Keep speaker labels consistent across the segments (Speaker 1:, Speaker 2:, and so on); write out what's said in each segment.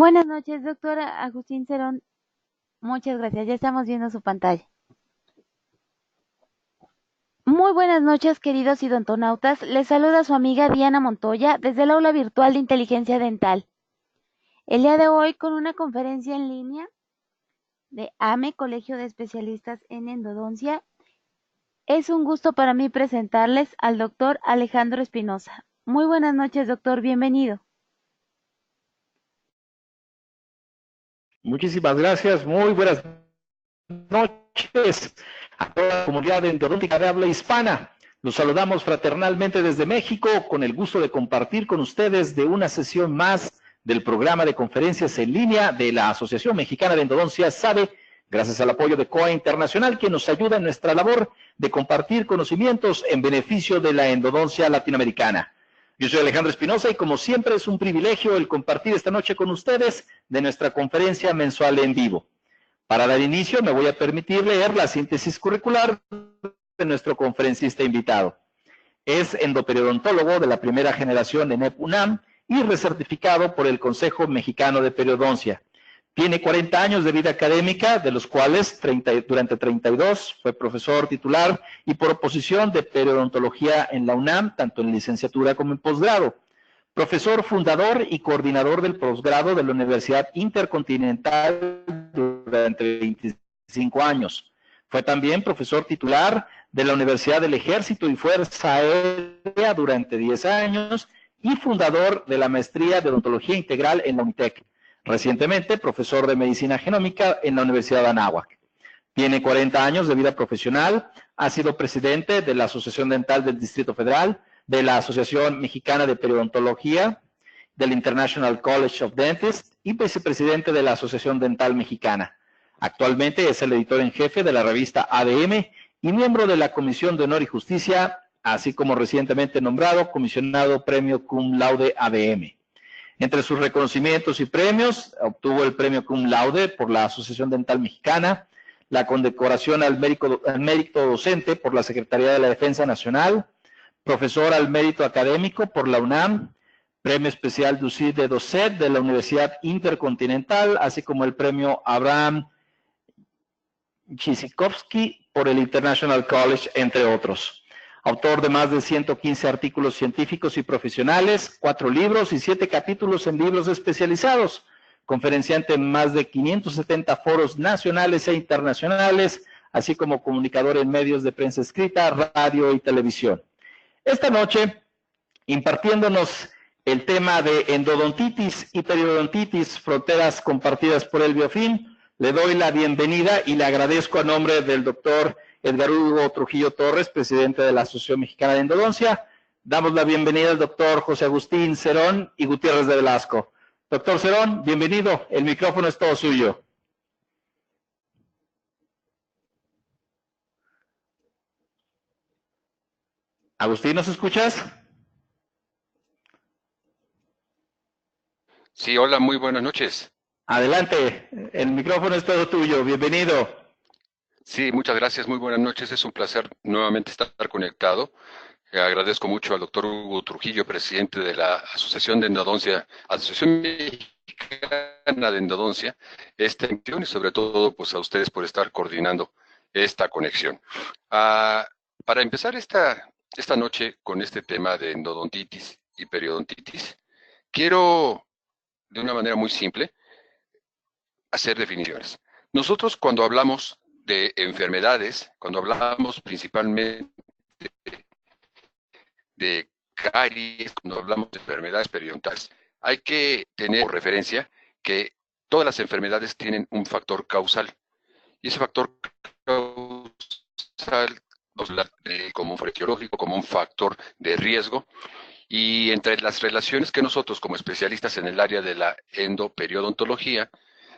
Speaker 1: Buenas noches, doctora Agustín Cerón. Muchas gracias. Ya estamos viendo su pantalla. Muy buenas noches, queridos idontonautas. Les saluda su amiga Diana Montoya desde el aula virtual de inteligencia dental. El día de hoy con una conferencia en línea de AME, Colegio de Especialistas en Endodoncia. Es un gusto para mí presentarles al doctor Alejandro Espinosa. Muy buenas noches, doctor. Bienvenido.
Speaker 2: Muchísimas gracias. Muy buenas noches a toda la comunidad endodóntica de habla hispana. Los saludamos fraternalmente desde México con el gusto de compartir con ustedes de una sesión más del programa de conferencias en línea de la Asociación Mexicana de Endodoncia SADE, gracias al apoyo de COA Internacional, que nos ayuda en nuestra labor de compartir conocimientos en beneficio de la endodoncia latinoamericana. Yo soy Alejandro Espinosa y como siempre es un privilegio el compartir esta noche con ustedes de nuestra conferencia mensual en vivo. Para dar inicio me voy a permitir leer la síntesis curricular de nuestro conferencista invitado. Es endoperiodontólogo de la primera generación de NEP-UNAM y recertificado por el Consejo Mexicano de Periodoncia. Tiene 40 años de vida académica, de los cuales durante 32 fue profesor titular y por oposición de periodontología en la UNAM, tanto en licenciatura como en posgrado. Profesor fundador y coordinador del posgrado de la Universidad Intercontinental durante 25 años. Fue también profesor titular de la Universidad del Ejército y Fuerza Aérea durante 10 años y fundador de la maestría de odontología integral en la UNITEC. Recientemente, profesor de medicina genómica en la Universidad de Anáhuac. Tiene 40 años de vida profesional, ha sido presidente de la Asociación Dental del Distrito Federal, de la Asociación Mexicana de Periodontología, del International College of Dentists y vicepresidente de la Asociación Dental Mexicana. Actualmente es el editor en jefe de la revista ADM y miembro de la Comisión de Honor y Justicia, así como recientemente nombrado comisionado Premio Cum Laude ADM. Entre sus reconocimientos y premios, obtuvo el Premio Cum Laude por la Asociación Dental Mexicana, la condecoración al mérito docente por la Secretaría de la Defensa Nacional, profesor al mérito académico por la UNAM, premio especial Ducid de Docet de la Universidad Intercontinental, así como el premio Abraham Chisikovsky por el International College, entre otros. Autor de más de 115 artículos científicos y profesionales, 4 libros y 7 capítulos en libros especializados. Conferenciante en más de 570 foros nacionales e internacionales, así como comunicador en medios de prensa escrita, radio y televisión. Esta noche, impartiéndonos el tema de endodontitis y periodontitis, fronteras compartidas por el Biofin, le doy la bienvenida y le agradezco a nombre del doctor Edgar Hugo Trujillo Torres, presidente de la Asociación Mexicana de Endodoncia. Damos la bienvenida al doctor José Agustín Cerón y Gutiérrez de Velasco. Doctor Cerón, bienvenido. El micrófono es todo suyo. Agustín, ¿nos escuchas?
Speaker 3: Sí, hola, muy buenas noches.
Speaker 2: Adelante, el micrófono es todo tuyo. Bienvenido.
Speaker 3: Sí, muchas gracias, muy buenas noches. Es un placer nuevamente estar conectado. Agradezco mucho al doctor Hugo Trujillo, presidente de la Asociación de Endodoncia, Asociación Mexicana de Endodoncia, esta emisión y sobre todo pues a ustedes por estar coordinando esta conexión. Para empezar esta noche con este tema de endodontitis y periodontitis, quiero de una manera muy simple hacer definiciones. Nosotros cuando hablamos de enfermedades, cuando hablamos principalmente de caries, cuando hablamos de enfermedades periodontales, hay que tener por referencia que todas las enfermedades tienen un factor causal. Y ese factor causal como un factor etiológico, como un factor de riesgo. Y entre las relaciones que nosotros como especialistas en el área de la endoperidontología,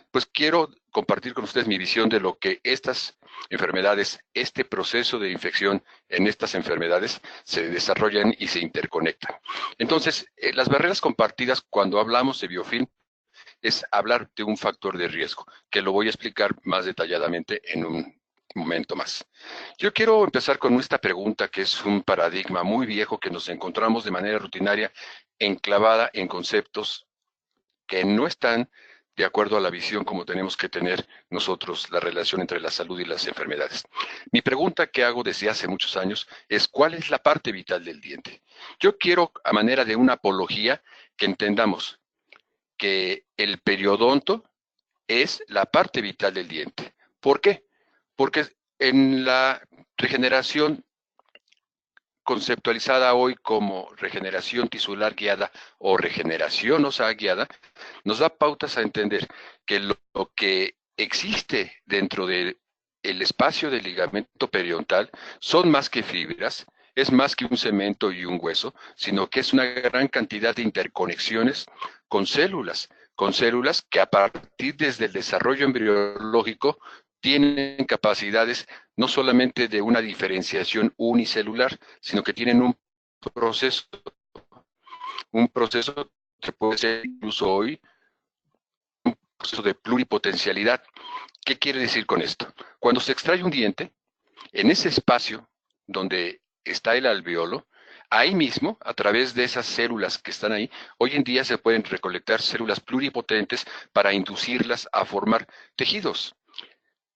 Speaker 3: pues quiero compartir con ustedes mi visión de lo que estas enfermedades, este proceso de infección en estas enfermedades se desarrollan y se interconectan. Entonces, las barreras compartidas cuando hablamos de biofilm es hablar de un factor de riesgo, que lo voy a explicar más detalladamente en un momento más. Yo quiero empezar con esta pregunta que es un paradigma muy viejo que nos encontramos de manera rutinaria enclavada en conceptos que no están de acuerdo a la visión como tenemos que tener nosotros la relación entre la salud y las enfermedades. Mi pregunta que hago desde hace muchos años es ¿cuál es la parte vital del diente? Yo quiero, a manera de una apología, que entendamos que el periodonto es la parte vital del diente. ¿Por qué? Porque en la regeneración conceptualizada hoy como regeneración tisular guiada o regeneración ósea guiada, nos da pautas a entender que lo que existe dentro del espacio del ligamento periodontal son más que fibras, es más que un cemento y un hueso, sino que es una gran cantidad de interconexiones con células que a partir desde el desarrollo embriológico tienen capacidades no solamente de una diferenciación unicelular, sino que tienen un proceso que puede ser incluso hoy un proceso de pluripotencialidad. ¿Qué quiere decir con esto? Cuando se extrae un diente, en ese espacio donde está el alveolo, ahí mismo, a través de esas células que están ahí, hoy en día se pueden recolectar células pluripotentes para inducirlas a formar tejidos.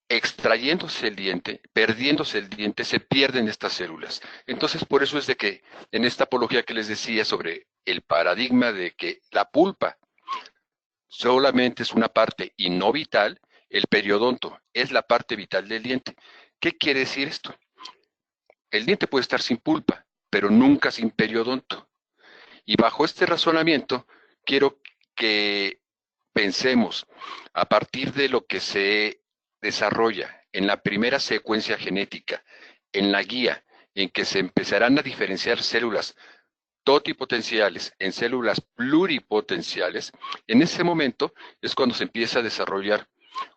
Speaker 3: Extrayéndose el diente, perdiéndose el diente, se pierden estas células. Entonces, por eso es de que en esta apología que les decía sobre el paradigma de que la pulpa solamente es una parte y no vital, el periodonto es la parte vital del diente. ¿Qué quiere decir esto? El diente puede estar sin pulpa, pero nunca sin periodonto. Y bajo este razonamiento, quiero que pensemos a partir de lo que se desarrolla en la primera secuencia genética, en la guía, en que se empezarán a diferenciar células totipotenciales en células pluripotenciales, en ese momento es cuando se empieza a desarrollar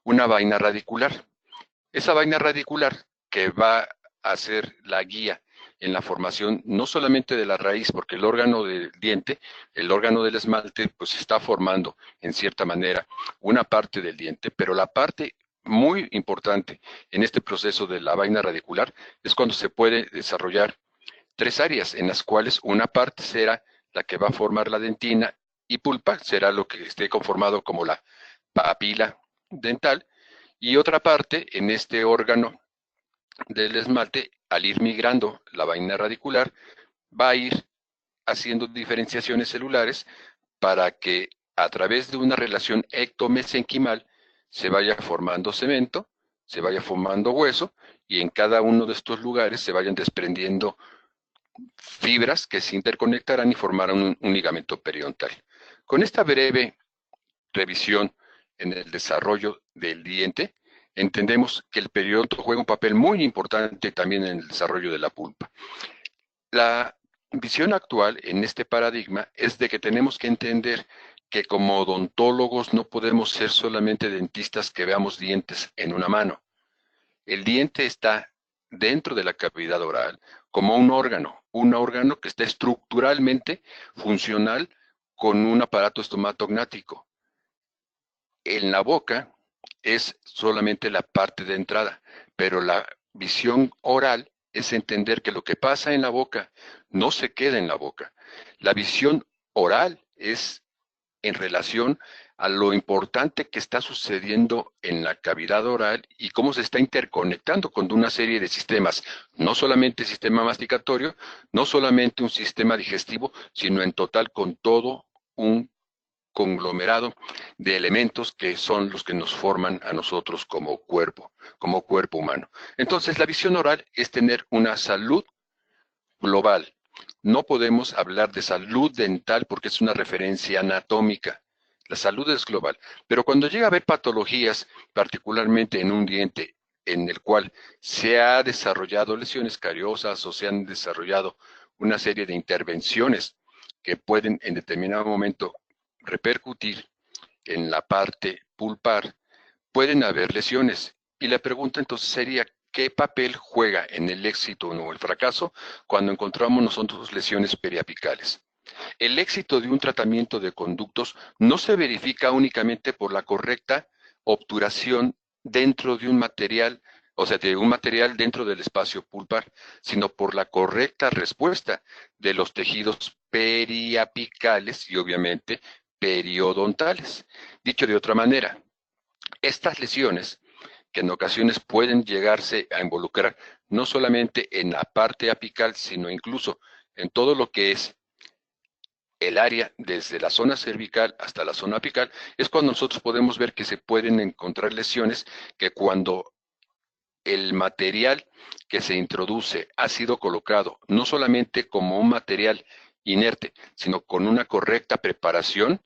Speaker 3: una vaina radicular. Esa vaina radicular que va a ser la guía en la formación no solamente de la raíz, porque el órgano del diente, el órgano del esmalte, pues está formando en cierta manera una parte del diente, pero la parte muy importante en este proceso de la vaina radicular es cuando se puede desarrollar tres áreas, en las cuales una parte será la que va a formar la dentina y pulpa, será lo que esté conformado como la papila dental, y otra parte en este órgano del esmalte, al ir migrando la vaina radicular, va a ir haciendo diferenciaciones celulares para que a través de una relación ectomesenquimal se vaya formando cemento, se vaya formando hueso, y en cada uno de estos lugares se vayan desprendiendo fibras que se interconectarán y formarán un ligamento periodontal. Con esta breve revisión en el desarrollo del diente, entendemos que el periodonto juega un papel muy importante también en el desarrollo de la pulpa. La visión actual en este paradigma es de que tenemos que entender que como odontólogos no podemos ser solamente dentistas que veamos dientes en una mano. El diente está dentro de la cavidad oral como un órgano que está estructuralmente funcional con un aparato estomatognático. En la boca es solamente la parte de entrada, pero la visión oral es entender que lo que pasa en la boca no se queda en la boca. La visión oral es en relación a lo importante que está sucediendo en la cavidad oral y cómo se está interconectando con una serie de sistemas, no solamente el sistema masticatorio, no solamente un sistema digestivo, sino en total con todo un conglomerado de elementos que son los que nos forman a nosotros como cuerpo humano. Entonces, la visión oral es tener una salud global. No podemos hablar de salud dental porque es una referencia anatómica. La salud es global. Pero cuando llega a haber patologías, particularmente en un diente, en el cual se ha desarrollado lesiones cariosas o se han desarrollado una serie de intervenciones que pueden en determinado momento repercutir en la parte pulpar, pueden haber lesiones. Y la pregunta entonces sería, ¿qué papel juega en el éxito o el fracaso cuando encontramos nosotros lesiones periapicales? El éxito de un tratamiento de conductos no se verifica únicamente por la correcta obturación dentro de un material, o sea, de un material dentro del espacio pulpar, sino por la correcta respuesta de los tejidos periapicales y obviamente periodontales. Dicho de otra manera, estas lesiones que en ocasiones pueden llegarse a involucrar no solamente en la parte apical, sino incluso en todo lo que es el área desde la zona cervical hasta la zona apical, es cuando nosotros podemos ver que se pueden encontrar lesiones que cuando el material que se introduce ha sido colocado no solamente como un material inerte, sino con una correcta preparación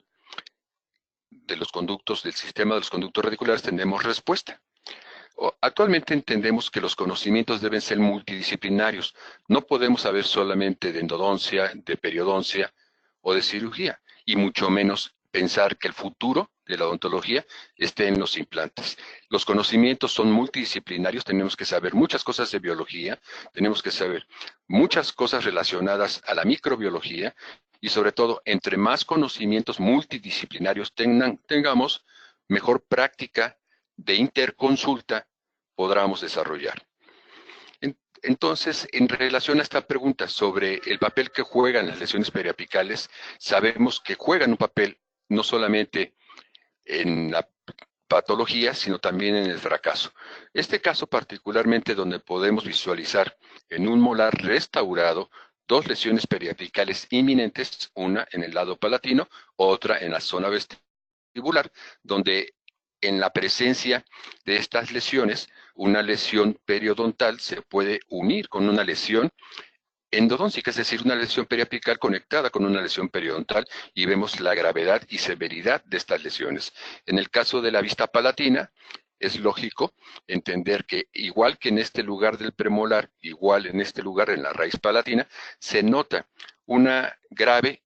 Speaker 3: de los conductos, del sistema de los conductos radiculares, tenemos respuesta. Actualmente entendemos que los conocimientos deben ser multidisciplinarios. No podemos saber solamente de endodoncia, de periodoncia o de cirugía, y mucho menos pensar que el futuro de la odontología esté en los implantes. Los conocimientos son multidisciplinarios, tenemos que saber muchas cosas de biología, tenemos que saber muchas cosas relacionadas a la microbiología, y sobre todo, entre más conocimientos multidisciplinarios tengamos, mejor práctica de interconsulta podamos desarrollar. Entonces, en relación a esta pregunta sobre el papel que juegan las lesiones periapicales, sabemos que juegan un papel no solamente en la patología, sino también en el fracaso. Este caso particularmente donde podemos visualizar en un molar restaurado dos lesiones periapicales inminentes, una en el lado palatino, otra en la zona vestibular, donde en la presencia de estas lesiones, una lesión periodontal se puede unir con una lesión endodóncica, es decir, una lesión periapical conectada con una lesión periodontal, y vemos la gravedad y severidad de estas lesiones. En el caso de la vista palatina, es lógico entender que igual que en este lugar del premolar, igual en este lugar en la raíz palatina, se nota una grave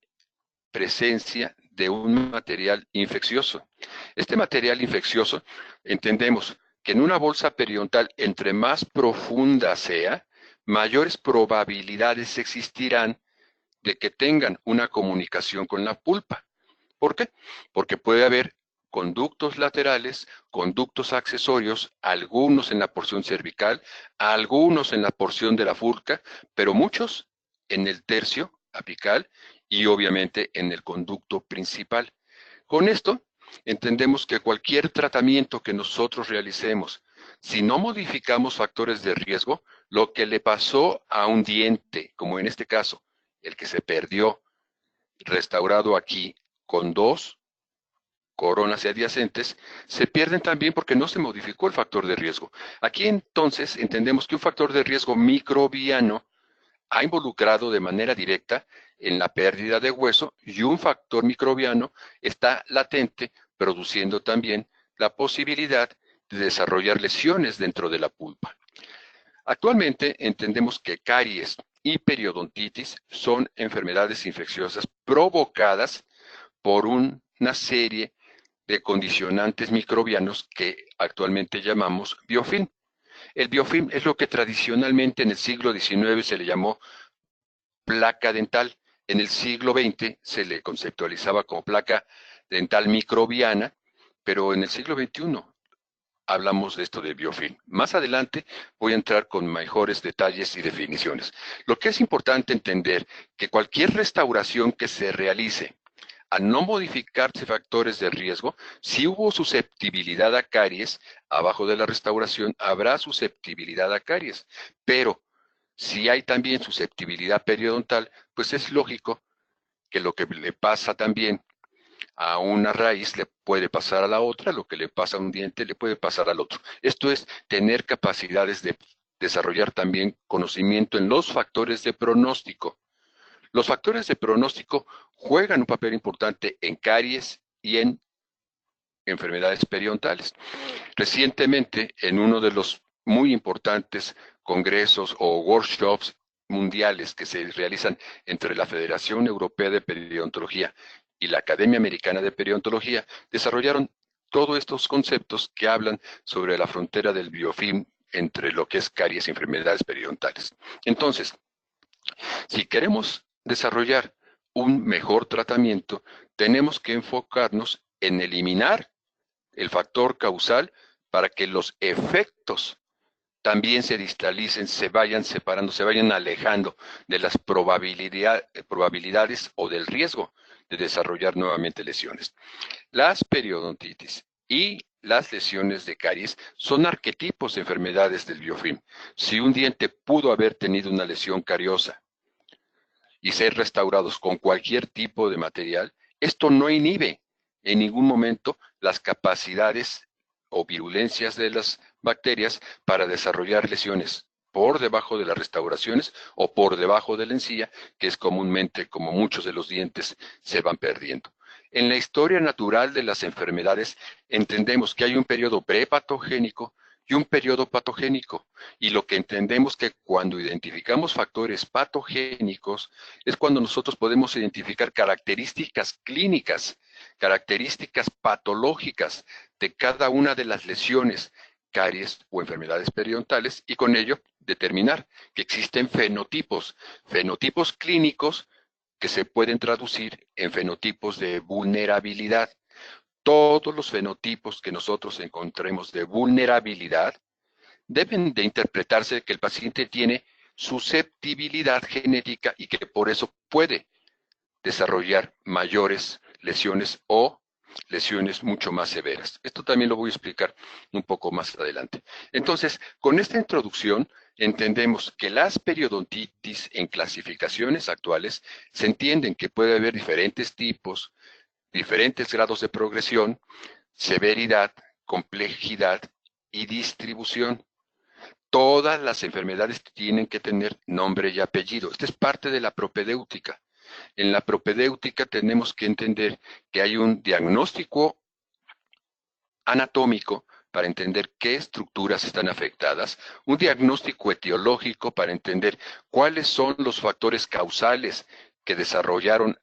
Speaker 3: presencia de un material infeccioso. Este material infeccioso, entendemos que en una bolsa periodontal, entre más profunda sea, mayores probabilidades existirán de que tengan una comunicación con la pulpa. ¿Por qué? Porque puede haber conductos laterales, conductos accesorios, algunos en la porción cervical, algunos en la porción de la furca, pero muchos en el tercio apical y obviamente en el conducto principal. Con esto, entendemos que cualquier tratamiento que nosotros realicemos, si no modificamos factores de riesgo, lo que le pasó a un diente, como en este caso, el que se perdió, restaurado aquí con dos coronas adyacentes, se pierden también porque no se modificó el factor de riesgo. Aquí entonces entendemos que un factor de riesgo microbiano ha involucrado de manera directa en la pérdida de hueso, y un factor microbiano está latente, produciendo también la posibilidad de desarrollar lesiones dentro de la pulpa. Actualmente entendemos que caries y periodontitis son enfermedades infecciosas provocadas por una serie de condicionantes microbianos que actualmente llamamos biofilm. El biofilm es lo que tradicionalmente en el siglo XIX se le llamó placa dental. En el siglo XX se le conceptualizaba como placa dental microbiana, pero en el siglo XXI hablamos de esto de biofilm. Más adelante voy a entrar con mejores detalles y definiciones. Lo que es importante entender que cualquier restauración que se realice al no modificarse factores de riesgo, si hubo susceptibilidad a caries, abajo de la restauración habrá susceptibilidad a caries, pero si hay también susceptibilidad periodontal, pues es lógico que lo que le pasa también a una raíz le puede pasar a la otra, lo que le pasa a un diente le puede pasar al otro. Esto es tener capacidades de desarrollar también conocimiento en los factores de pronóstico. Los factores de pronóstico juegan un papel importante en caries y en enfermedades periodontales. Recientemente, en uno de los muy importantes congresos o workshops mundiales que se realizan entre la Federación Europea de Periodontología y la Academia Americana de Periodontología, desarrollaron todos estos conceptos que hablan sobre la frontera del biofilm entre lo que es caries y enfermedades periodontales. Entonces, si queremos desarrollar un mejor tratamiento, tenemos que enfocarnos en eliminar el factor causal para que los efectos también se distalicen, se vayan separando, se vayan alejando de las probabilidades o del riesgo de desarrollar nuevamente lesiones. Las periodontitis y las lesiones de caries son arquetipos de enfermedades del biofilm. Si un diente pudo haber tenido una lesión cariosa y ser restaurados con cualquier tipo de material, esto no inhibe en ningún momento las capacidades o virulencias de las bacterias para desarrollar lesiones por debajo de las restauraciones o por debajo de la encía, que es comúnmente como muchos de los dientes se van perdiendo. En la historia natural de las enfermedades entendemos que hay un periodo prepatogénico y un periodo patogénico. Y lo que entendemos que cuando identificamos factores patogénicos es cuando nosotros podemos identificar características clínicas, características patológicas de cada una de las lesiones, caries o enfermedades periodontales, y con ello determinar que existen fenotipos clínicos que se pueden traducir en fenotipos de vulnerabilidad. Todos los fenotipos que nosotros encontremos de vulnerabilidad deben de interpretarse que el paciente tiene susceptibilidad genética y que por eso puede desarrollar mayores lesiones o lesiones mucho más severas. Esto también lo voy a explicar un poco más adelante. Entonces, con esta introducción, entendemos que las periodontitis en clasificaciones actuales se entienden que puede haber diferentes tipos, diferentes grados de progresión, severidad, complejidad y distribución. Todas las enfermedades tienen que tener nombre y apellido. Esta es parte de la propedéutica. En la propedéutica tenemos que entender que hay un diagnóstico anatómico para entender qué estructuras están afectadas, un diagnóstico etiológico para entender cuáles son los factores causales que desarrollaron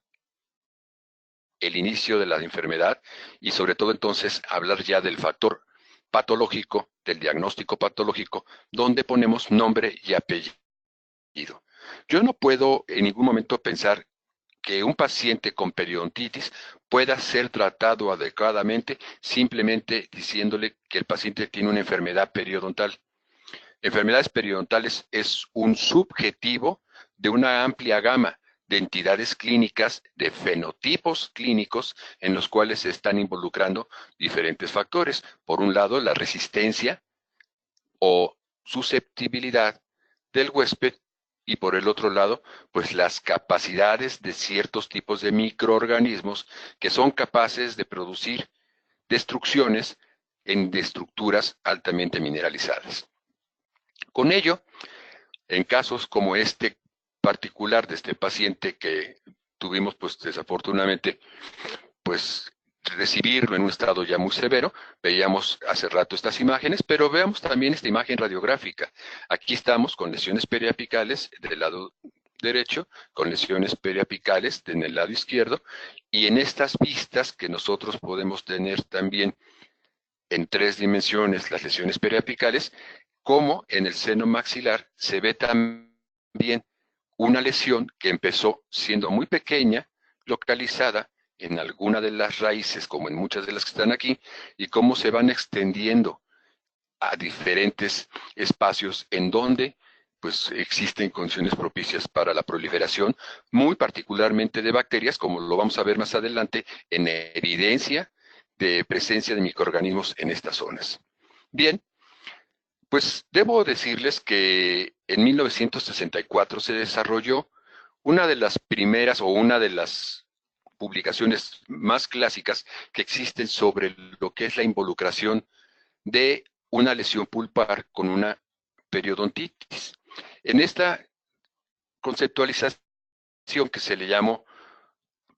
Speaker 3: el inicio de la enfermedad y sobre todo entonces hablar ya del factor patológico, del diagnóstico patológico, donde ponemos nombre y apellido. Yo no puedo en ningún momento pensar que un paciente con periodontitis pueda ser tratado adecuadamente simplemente diciéndole que el paciente tiene una enfermedad periodontal. Enfermedades periodontales es un subjetivo de una amplia gama de entidades clínicas, de fenotipos clínicos en los cuales se están involucrando diferentes factores. Por un lado, la resistencia o susceptibilidad del huésped y por el otro lado, pues las capacidades de ciertos tipos de microorganismos que son capaces de producir destrucciones en estructuras altamente mineralizadas. Con ello, en casos como este particular de este paciente que tuvimos, pues desafortunadamente, pues recibirlo en un estado ya muy severo, veíamos hace rato estas imágenes, pero veamos también esta imagen radiográfica. Aquí estamos con lesiones periapicales del lado derecho, con lesiones periapicales en el lado izquierdo, y en estas vistas que nosotros podemos tener también en 3 dimensiones las lesiones periapicales, como en el seno maxilar se ve también una lesión que empezó siendo muy pequeña, localizada en alguna de las raíces, como en muchas de las que están aquí, y cómo se van extendiendo a diferentes espacios en donde pues existen condiciones propicias para la proliferación, muy particularmente de bacterias, como lo vamos a ver más adelante, en evidencia de presencia de microorganismos en estas zonas. Bien, pues debo decirles que en 1964 se desarrolló una de las primeras o una de las publicaciones más clásicas que existen sobre lo que es la involucración de una lesión pulpar con una periodontitis. En esta conceptualización que se le llamó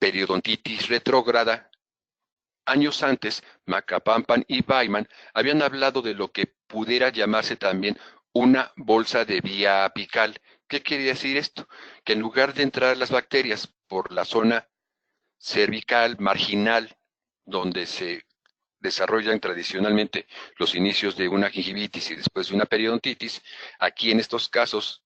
Speaker 3: periodontitis retrógrada, años antes, Macapampan y Baiman habían hablado de lo que pudiera llamarse también una bolsa de vía apical. ¿Qué quiere decir esto? Que en lugar de entrar las bacterias por la zona cervical, marginal, donde se desarrollan tradicionalmente los inicios de una gingivitis y después de una periodontitis, aquí en estos casos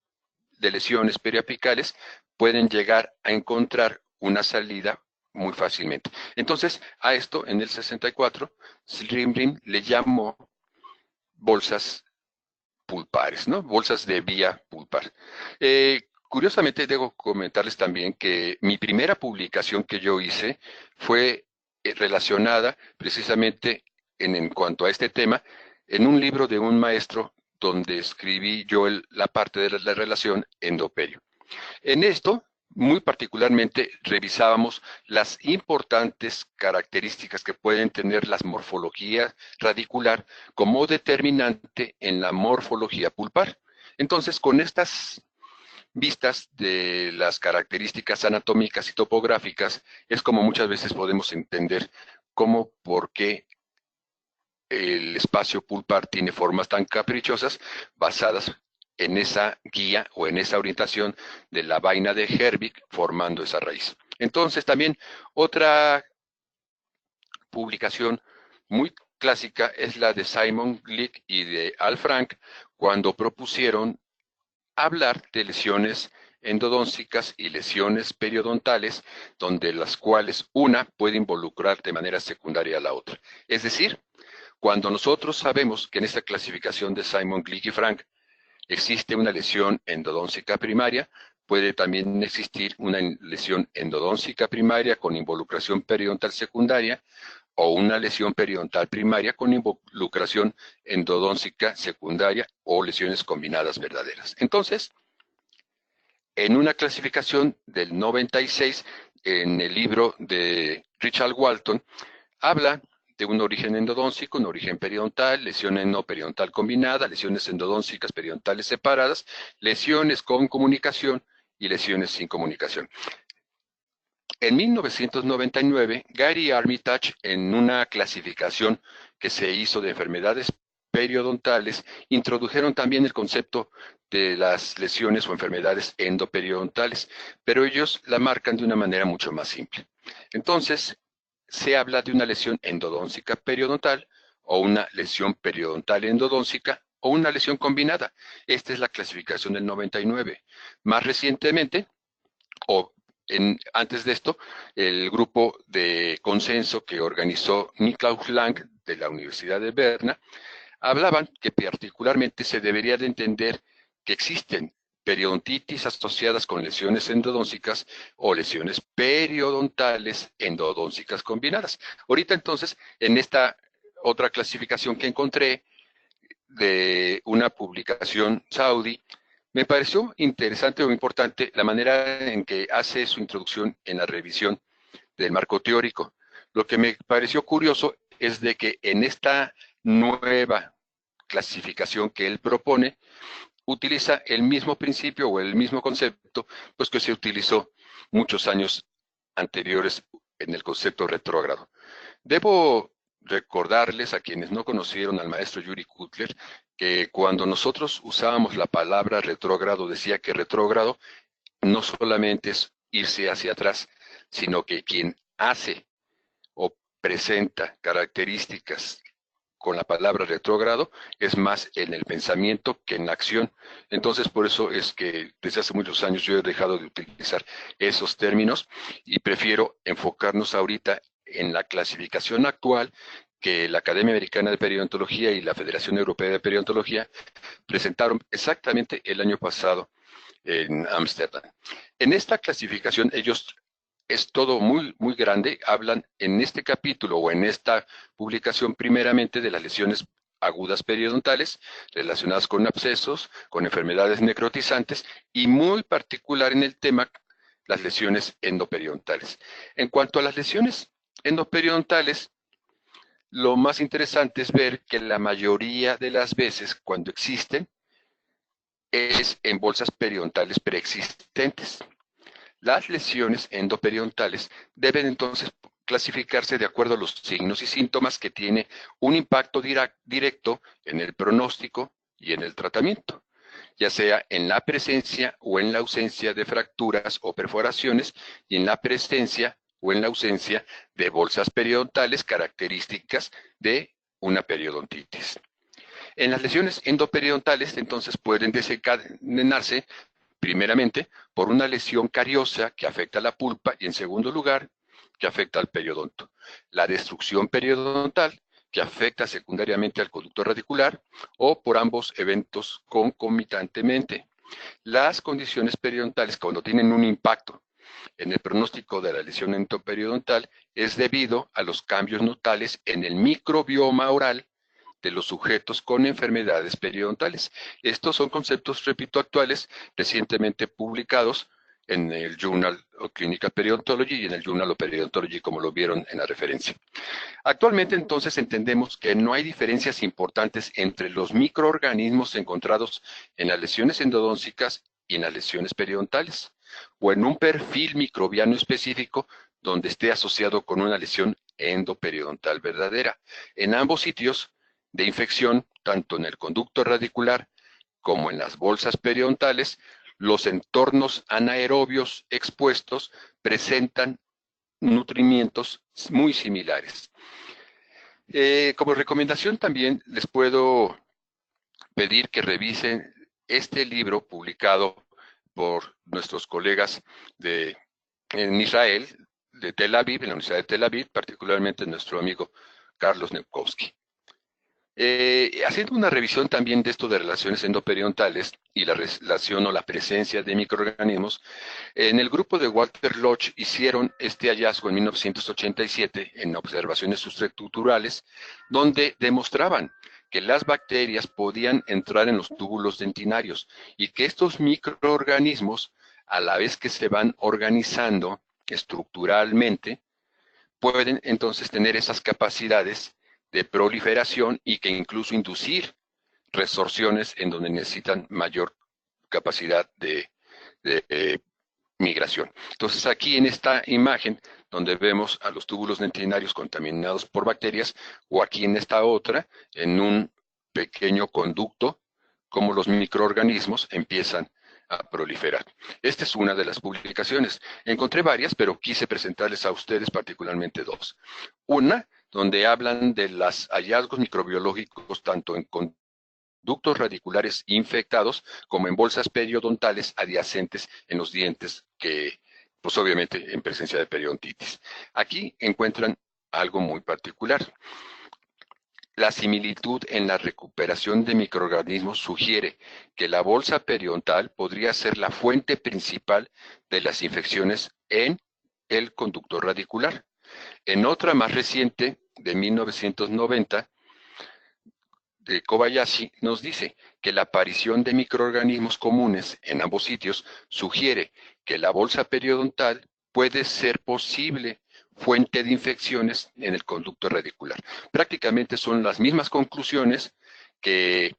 Speaker 3: de lesiones periapicales pueden llegar a encontrar una salida muy fácilmente. Entonces, a esto en el 64, Slimrin le llamó bolsas pulpares, ¿no? Bolsas de vía pulpar. Curiosamente, debo comentarles también que mi primera publicación que yo hice fue relacionada precisamente en cuanto a este tema, en un libro de un maestro donde escribí yo la parte de la relación endoperio. En esto, muy particularmente, revisábamos las importantes características que pueden tener las morfologías radicular como determinante en la morfología pulpar. Entonces, con estas vistas de las características anatómicas y topográficas, es como muchas veces podemos entender cómo, por qué el espacio pulpar tiene formas tan caprichosas basadas en esa guía o en esa orientación de la vaina de Herbig formando esa raíz. Entonces también otra publicación muy clásica es la de Simon Glick y de Al Frank cuando propusieron hablar de lesiones endodóncicas y lesiones periodontales, donde las cuales una puede involucrar de manera secundaria a la otra. Es decir, cuando nosotros sabemos que en esta clasificación de Simon, Glick y Frank existe una lesión endodóncica primaria, puede también existir una lesión endodóncica primaria con involucración periodontal secundaria o una lesión periodontal primaria con involucración endodóncica secundaria o lesiones combinadas verdaderas. Entonces, en una clasificación del 96, en el libro de Richard Walton, habla de un origen endodóncico, un origen periodontal, lesiones no periodontal combinada, lesiones endodóncicas periodontales separadas, lesiones con comunicación y lesiones sin comunicación. En 1999, Gary Armitage, en una clasificación que se hizo de enfermedades periodontales, introdujeron también el concepto de las lesiones o enfermedades endoperiodontal, pero ellos la marcan de una manera mucho más simple. Entonces, se habla de una lesión endodóncica periodontal o una lesión periodontal endodóncica o una lesión combinada. Esta es la clasificación del 99. Más recientemente, antes de esto, el grupo de consenso que organizó Niklaus Lang de la Universidad de Berna, hablaban que particularmente se debería de entender que existen periodontitis asociadas con lesiones endodóncicas o lesiones periodontales endodóncicas combinadas. Ahorita entonces, en esta otra clasificación que encontré de una publicación saudí, me pareció interesante o importante la manera en que hace su introducción en la revisión del marco teórico. Lo que me pareció curioso es de que en esta nueva clasificación que él propone, utiliza el mismo principio o el mismo concepto, pues que se utilizó muchos años anteriores en el concepto retrógrado. Debo recordarles a quienes no conocieron al maestro Yuri Kutler que cuando nosotros usábamos la palabra retrógrado, decía que retrógrado no solamente es irse hacia atrás, sino que quien hace o presenta características con la palabra retrógrado es más en el pensamiento que en la acción. Entonces, por eso es que desde hace muchos años yo he dejado de utilizar esos términos y prefiero enfocarnos ahorita en la clasificación actual que la Academia Americana de Periodontología y la Federación Europea de Periodontología presentaron exactamente el año pasado en Ámsterdam. En esta clasificación ellos es todo muy, muy grande. Hablan en este capítulo o en esta publicación primeramente de las lesiones agudas periodontales relacionadas con abscesos, con enfermedades necrotizantes y muy particular en el tema las lesiones endoperidontales. En cuanto a las lesiones endoperidontales, lo más interesante es ver que la mayoría de las veces cuando existen es en bolsas periodontales preexistentes. Las lesiones endoperidontales deben entonces clasificarse de acuerdo a los signos y síntomas que tiene un impacto directo en el pronóstico y en el tratamiento, ya sea en la presencia o en la ausencia de fracturas o perforaciones y en la presencia o en la ausencia de bolsas periodontales características de una periodontitis. En las lesiones endoperidontales entonces pueden desencadenarse primeramente por una lesión cariosa que afecta a la pulpa y en segundo lugar que afecta al periodonto. La destrucción periodontal que afecta secundariamente al conducto radicular o por ambos eventos concomitantemente. Las condiciones periodontales, cuando tienen un impacto en el pronóstico de la lesión endoperiodontal, es debido a los cambios notables en el microbioma oral de los sujetos con enfermedades periodontales. Estos son conceptos, repito, actuales, recientemente publicados en el Journal of Clinical Periodontology y en el Journal of Periodontology, como lo vieron en la referencia. Actualmente, entonces, entendemos que no hay diferencias importantes entre los microorganismos encontrados en las lesiones endodóncicas y en las lesiones periodontales, o en un perfil microbiano específico donde esté asociado con una lesión endoperiodontal verdadera. En ambos sitios de infección, tanto en el conducto radicular como en las bolsas periodontales, los entornos anaerobios expuestos presentan nutrimientos muy similares. Como recomendación también les puedo pedir que revisen este libro publicado por nuestros colegas en Israel, de Tel Aviv, en la Universidad de Tel Aviv, particularmente nuestro amigo Carlos Neukowski. Haciendo una revisión también de esto de relaciones endoperidontales y la relación o la presencia de microorganismos, en el grupo de Walter Lodge hicieron este hallazgo en 1987 en observaciones subestructurales, donde demostraban que las bacterias podían entrar en los túbulos dentinarios y que estos microorganismos, a la vez que se van organizando estructuralmente, pueden entonces tener esas capacidades de proliferación y que incluso inducir resorciones en donde necesitan mayor capacidad de migración. Entonces aquí en esta imagen donde vemos a los túbulos dentinarios contaminados por bacterias, o aquí en esta otra, en un pequeño conducto, como los microorganismos empiezan a proliferar. Esta es una de las publicaciones. Encontré varias, pero quise presentarles a ustedes particularmente dos. Una, donde hablan de los hallazgos microbiológicos tanto en conductos radiculares infectados como en bolsas periodontales adyacentes en los dientes, que pues obviamente en presencia de periodontitis. Aquí encuentran algo muy particular. La similitud en la recuperación de microorganismos sugiere que la bolsa periodontal podría ser la fuente principal de las infecciones en el conducto radicular. En otra más reciente, de 1990, de Kobayashi, nos dice que la aparición de microorganismos comunes en ambos sitios sugiere que la bolsa periodontal puede ser posible fuente de infecciones en el conducto radicular. Prácticamente son las mismas conclusiones que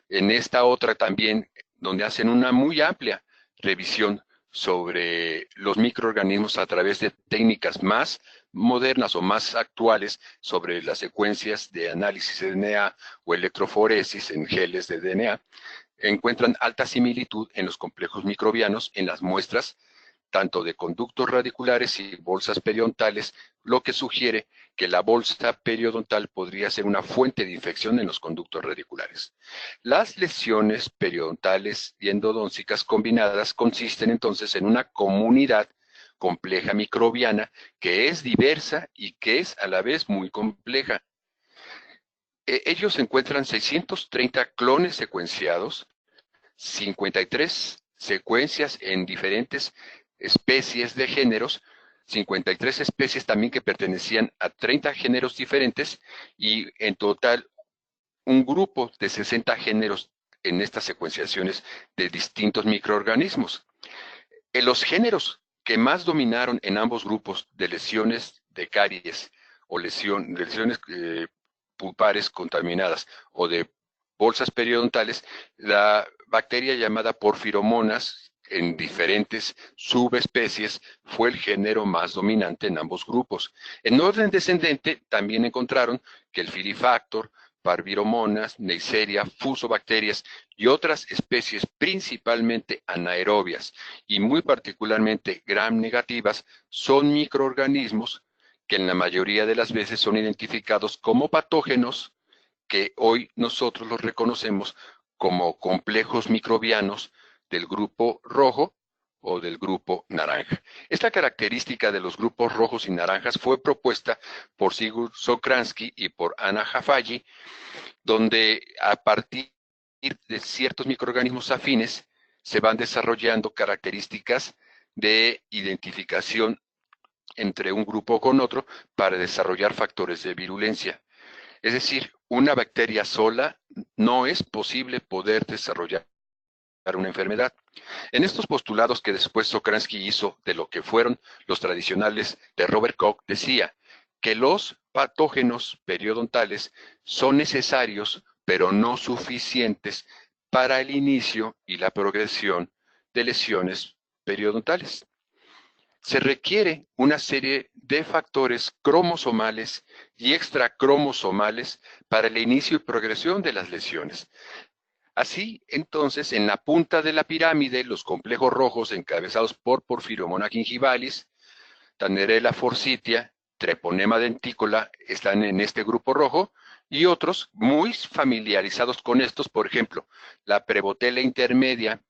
Speaker 3: en esta otra también, donde hacen una muy amplia revisión sobre los microorganismos a través de técnicas más modernas o más actuales sobre las secuencias de análisis de DNA o electroforesis en geles de DNA, encuentran alta similitud en los complejos microbianos en las muestras tanto de conductos radiculares y bolsas periodontales, lo que sugiere que la bolsa periodontal podría ser una fuente de infección en los conductos radiculares. Las lesiones periodontales y endodóncicas combinadas consisten entonces en una comunidad compleja microbiana que es diversa y que es a la vez muy compleja. Ellos encuentran 630 clones secuenciados, 53 secuencias en diferentes especies de géneros, 53 especies también que pertenecían a 30 géneros diferentes y en total un grupo de 60 géneros en estas secuenciaciones de distintos microorganismos. En los géneros que más dominaron en ambos grupos de lesiones de caries o lesiones pulpares contaminadas o de bolsas periodontales, la bacteria llamada Porphyromonas en diferentes subespecies fue el género más dominante en ambos grupos. En orden descendente también encontraron que el Filifactor, Parviromonas, Neisseria, Fusobacterias y otras especies principalmente anaerobias y muy particularmente gram negativas son microorganismos que en la mayoría de las veces son identificados como patógenos, que hoy nosotros los reconocemos como complejos microbianos del grupo rojo o del grupo naranja. Esta característica de los grupos rojos y naranjas fue propuesta por Sigurd Sokransky y por Anna Hafalli, donde a partir de ciertos microorganismos afines se van desarrollando características de identificación entre un grupo con otro para desarrollar factores de virulencia. Es decir, una bacteria sola no es posible poder desarrollar una enfermedad. En estos postulados que después Sokransky hizo de lo que fueron los tradicionales de Robert Koch, decía que los patógenos periodontales son necesarios, pero no suficientes para el inicio y la progresión de lesiones periodontales. Se requiere una serie de factores cromosomales y extracromosomales para el inicio y progresión de las lesiones. Así, entonces, en la punta de la pirámide, los complejos rojos encabezados por Porphyromonas gingivalis, Tannerella forsythia, Treponema denticola están en este grupo rojo, y otros muy familiarizados con estos, por ejemplo, la Prevotella intermedia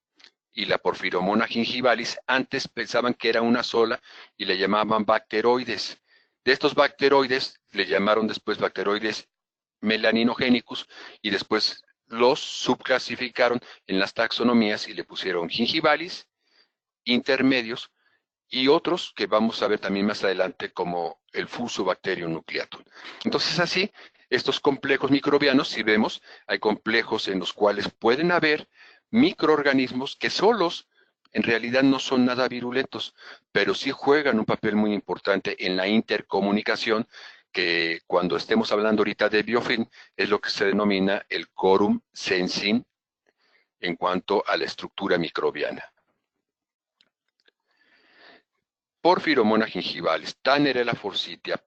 Speaker 3: y la Porphyromonas gingivalis, antes pensaban que era una sola y le llamaban bacteroides. De estos bacteroides le llamaron después bacteroides melaninogenicus y después los subclasificaron en las taxonomías y le pusieron gingivalis, intermedios y otros que vamos a ver también más adelante como el Fusobacterium nucleatum. Entonces así, estos complejos microbianos, si vemos, hay complejos en los cuales pueden haber microorganismos que solos en realidad no son nada virulentos, pero sí juegan un papel muy importante en la intercomunicación, que cuando estemos hablando ahorita de biofilm es lo que se denomina el quorum sensing en cuanto a la estructura microbiana. Porphyromonas gingivalis, Tannerella forsythia,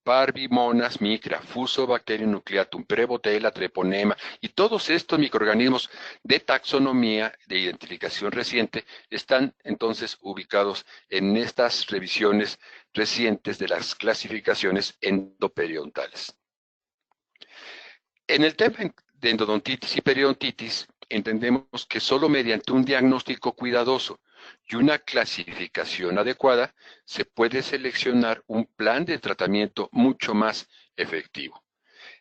Speaker 3: Parvimonas micra, Fusobacterium nucleatum, Prevotella, Treponema y todos estos microorganismos de taxonomía de identificación reciente están entonces ubicados en estas revisiones recientes de las clasificaciones endoperiodontal. En el tema de endodontitis y periodontitis, entendemos que solo mediante un diagnóstico cuidadoso y una clasificación adecuada se puede seleccionar un plan de tratamiento mucho más efectivo.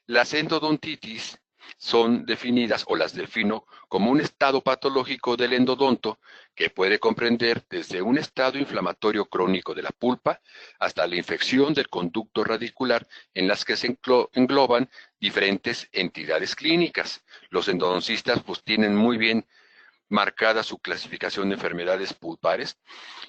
Speaker 3: Las endodontitis son definidas, o las defino, como un estado patológico del endodonto que puede comprender desde un estado inflamatorio crónico de la pulpa hasta la infección del conducto radicular en las que se engloban diferentes entidades clínicas. Los endodoncistas pues tienen muy bien marcada su clasificación de enfermedades pulpares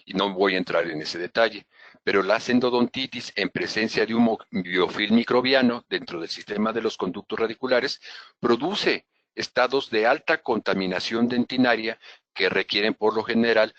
Speaker 3: y no voy a entrar en ese detalle, pero las endodontitis en presencia de un biofilm microbiano dentro del sistema de los conductos radiculares produce estados de alta contaminación dentinaria que requieren por lo general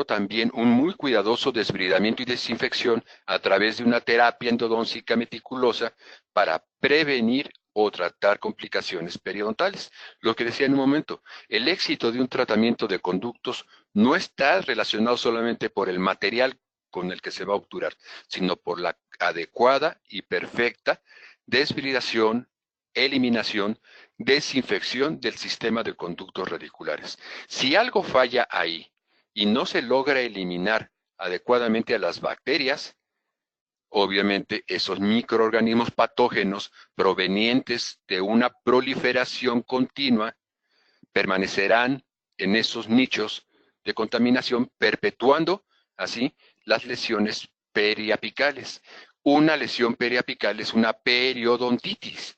Speaker 3: también un muy cuidadoso desbridamiento y desinfección a través de una terapia endodóntica meticulosa para prevenir o tratar complicaciones periodontales. Lo que decía en un momento, el éxito de un tratamiento de conductos no está relacionado solamente por el material con el que se va a obturar, sino por la adecuada y perfecta desbridación, eliminación, desinfección del sistema de conductos radiculares. Si algo falla ahí y no se logra eliminar adecuadamente a las bacterias, obviamente esos microorganismos patógenos provenientes de una proliferación continua permanecerán en esos nichos de contaminación, perpetuando así las lesiones periapicales. Una lesión periapical es una periodontitis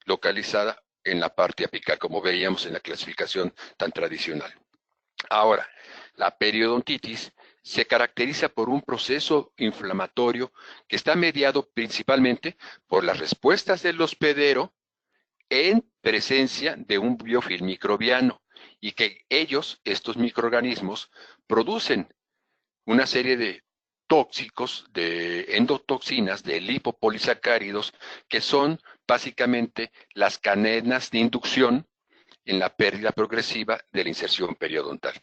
Speaker 3: localizada en la parte apical, como veíamos en la clasificación tan tradicional. Ahora, la periodontitis se caracteriza por un proceso inflamatorio que está mediado principalmente por las respuestas del hospedero en presencia de un biofilm microbiano y que estos microorganismos, producen una serie de tóxicos, de endotoxinas, de lipopolisacáridos, que son básicamente las cadenas de inducción en la pérdida progresiva de la inserción periodontal.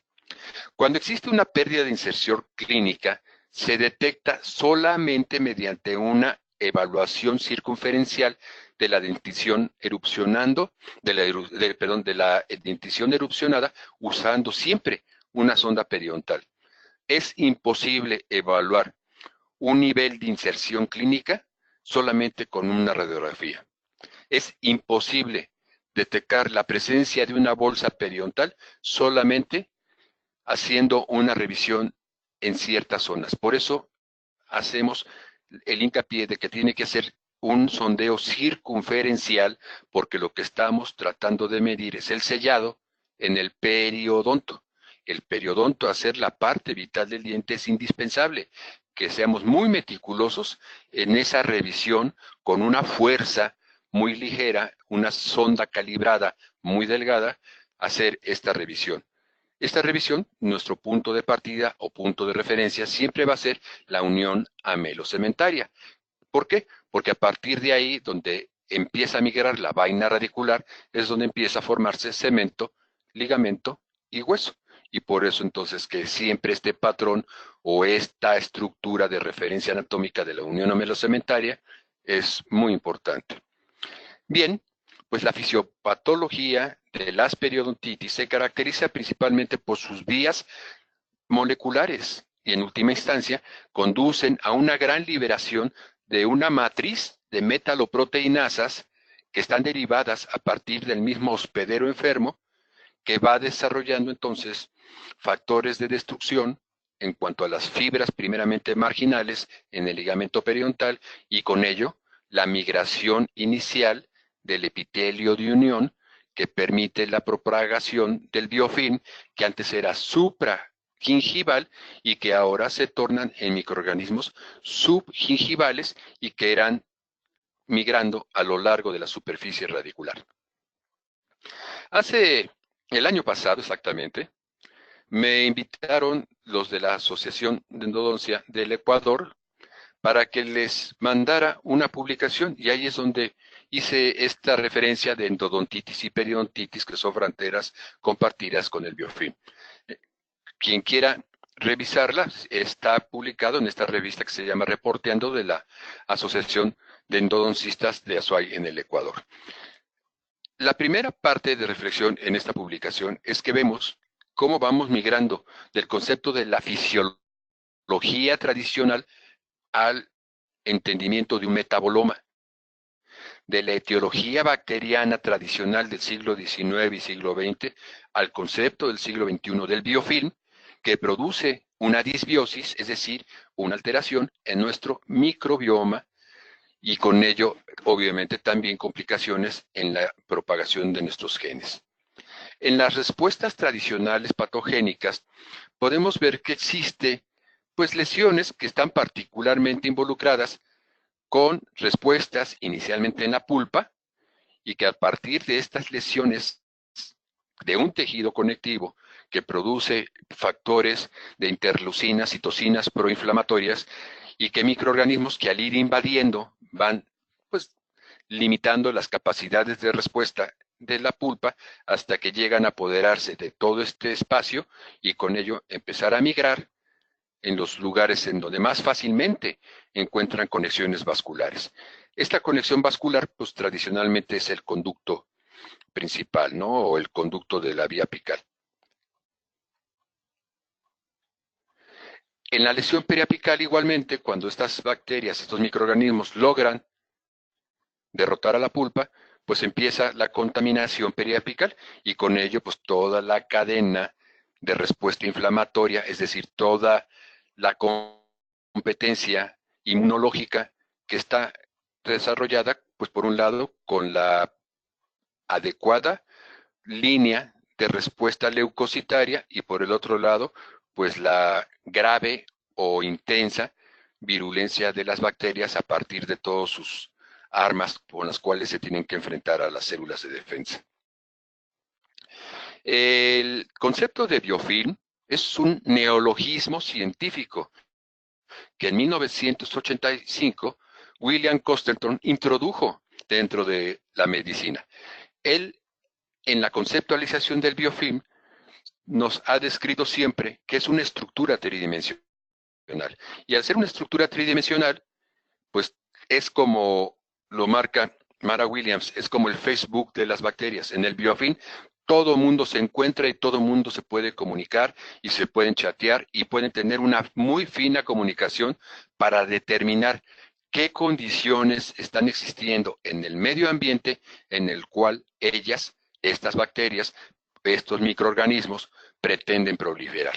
Speaker 3: Cuando existe una pérdida de inserción clínica, se detecta solamente mediante una evaluación circunferencial de la dentición erupcionando, de la dentición erupcionada, usando siempre una sonda periodontal. Es imposible evaluar un nivel de inserción clínica solamente con una radiografía. Es imposible detectar la presencia de una bolsa periodontal solamente haciendo una revisión en ciertas zonas. Por eso hacemos el hincapié de que tiene que ser un sondeo circunferencial, porque lo que estamos tratando de medir es el sellado en el periodonto. El periodonto, hacer la parte vital del diente, es indispensable que seamos muy meticulosos en esa revisión con una fuerza muy ligera, una sonda calibrada muy delgada, hacer esta revisión. Esta revisión, nuestro punto de partida o punto de referencia siempre va a ser la unión amelocementaria. ¿Por qué? Porque a partir de ahí, donde empieza a migrar la vaina radicular, es donde empieza a formarse cemento, ligamento y hueso. Y por eso entonces que siempre este patrón o esta estructura de referencia anatómica de la unión amelocementaria es muy importante. Bien, pues la fisiopatología de las periodontitis se caracteriza principalmente por sus vías moleculares y en última instancia conducen a una gran liberación de una matriz de metaloproteinasas que están derivadas a partir del mismo hospedero enfermo, que va desarrollando entonces factores de destrucción en cuanto a las fibras primeramente marginales en el ligamento periodontal y con ello la migración inicial del epitelio de unión que permite la propagación del biofilm, que antes era supragingival y que ahora se tornan en microorganismos subgingivales y que irán migrando a lo largo de la superficie radicular. Hace el año pasado exactamente, me invitaron los de la Asociación de Endodoncia del Ecuador para que les mandara una publicación y ahí es donde hice esta referencia de endodontitis y periodontitis, que son fronteras compartidas con el biofilm. Quien quiera revisarla, está publicado en esta revista que se llama Reporteando, de la Asociación de Endodoncistas de Azuay en el Ecuador. La primera parte de reflexión en esta publicación es que vemos cómo vamos migrando del concepto de la fisiología tradicional al entendimiento de un metaboloma, de la etiología bacteriana tradicional del siglo XIX y siglo XX al concepto del siglo XXI del biofilm, que produce una disbiosis, es decir, una alteración en nuestro microbioma y con ello, obviamente, también complicaciones en la propagación de nuestros genes. En las respuestas tradicionales patogénicas podemos ver que existe pues lesiones que están particularmente involucradas con respuestas inicialmente en la pulpa y que a partir de estas lesiones de un tejido conectivo que produce factores de interleucinas, citocinas proinflamatorias y que microorganismos que al ir invadiendo van pues limitando las capacidades de respuesta de la pulpa hasta que llegan a apoderarse de todo este espacio y con ello empezar a migrar en los lugares en donde más fácilmente encuentran conexiones vasculares. Esta conexión vascular, pues tradicionalmente es el conducto principal, ¿no? O el conducto de la vía apical. En la lesión periapical, igualmente, cuando estas bacterias, estos microorganismos logran derrotar a la pulpa, pues empieza la contaminación periapical y con ello, pues toda la cadena de respuesta inflamatoria, es decir, toda la competencia inmunológica que está desarrollada, pues por un lado, con la adecuada línea de respuesta leucocitaria y por el otro lado, pues la grave o intensa virulencia de las bacterias a partir de todas sus armas con las cuales se tienen que enfrentar a las células de defensa. El concepto de biofilm es un neologismo científico que en 1985 William Costerton introdujo dentro de la medicina. Él, en la conceptualización del biofilm, nos ha descrito siempre que es una estructura tridimensional. Y al ser una estructura tridimensional, pues es como lo marca Mara Williams, es como el Facebook de las bacterias. En el biofilm todo mundo se encuentra y todo mundo se puede comunicar y se pueden chatear y pueden tener una muy fina comunicación para determinar qué condiciones están existiendo en el medio ambiente en el cual estas bacterias, estos microorganismos, pretenden proliferar.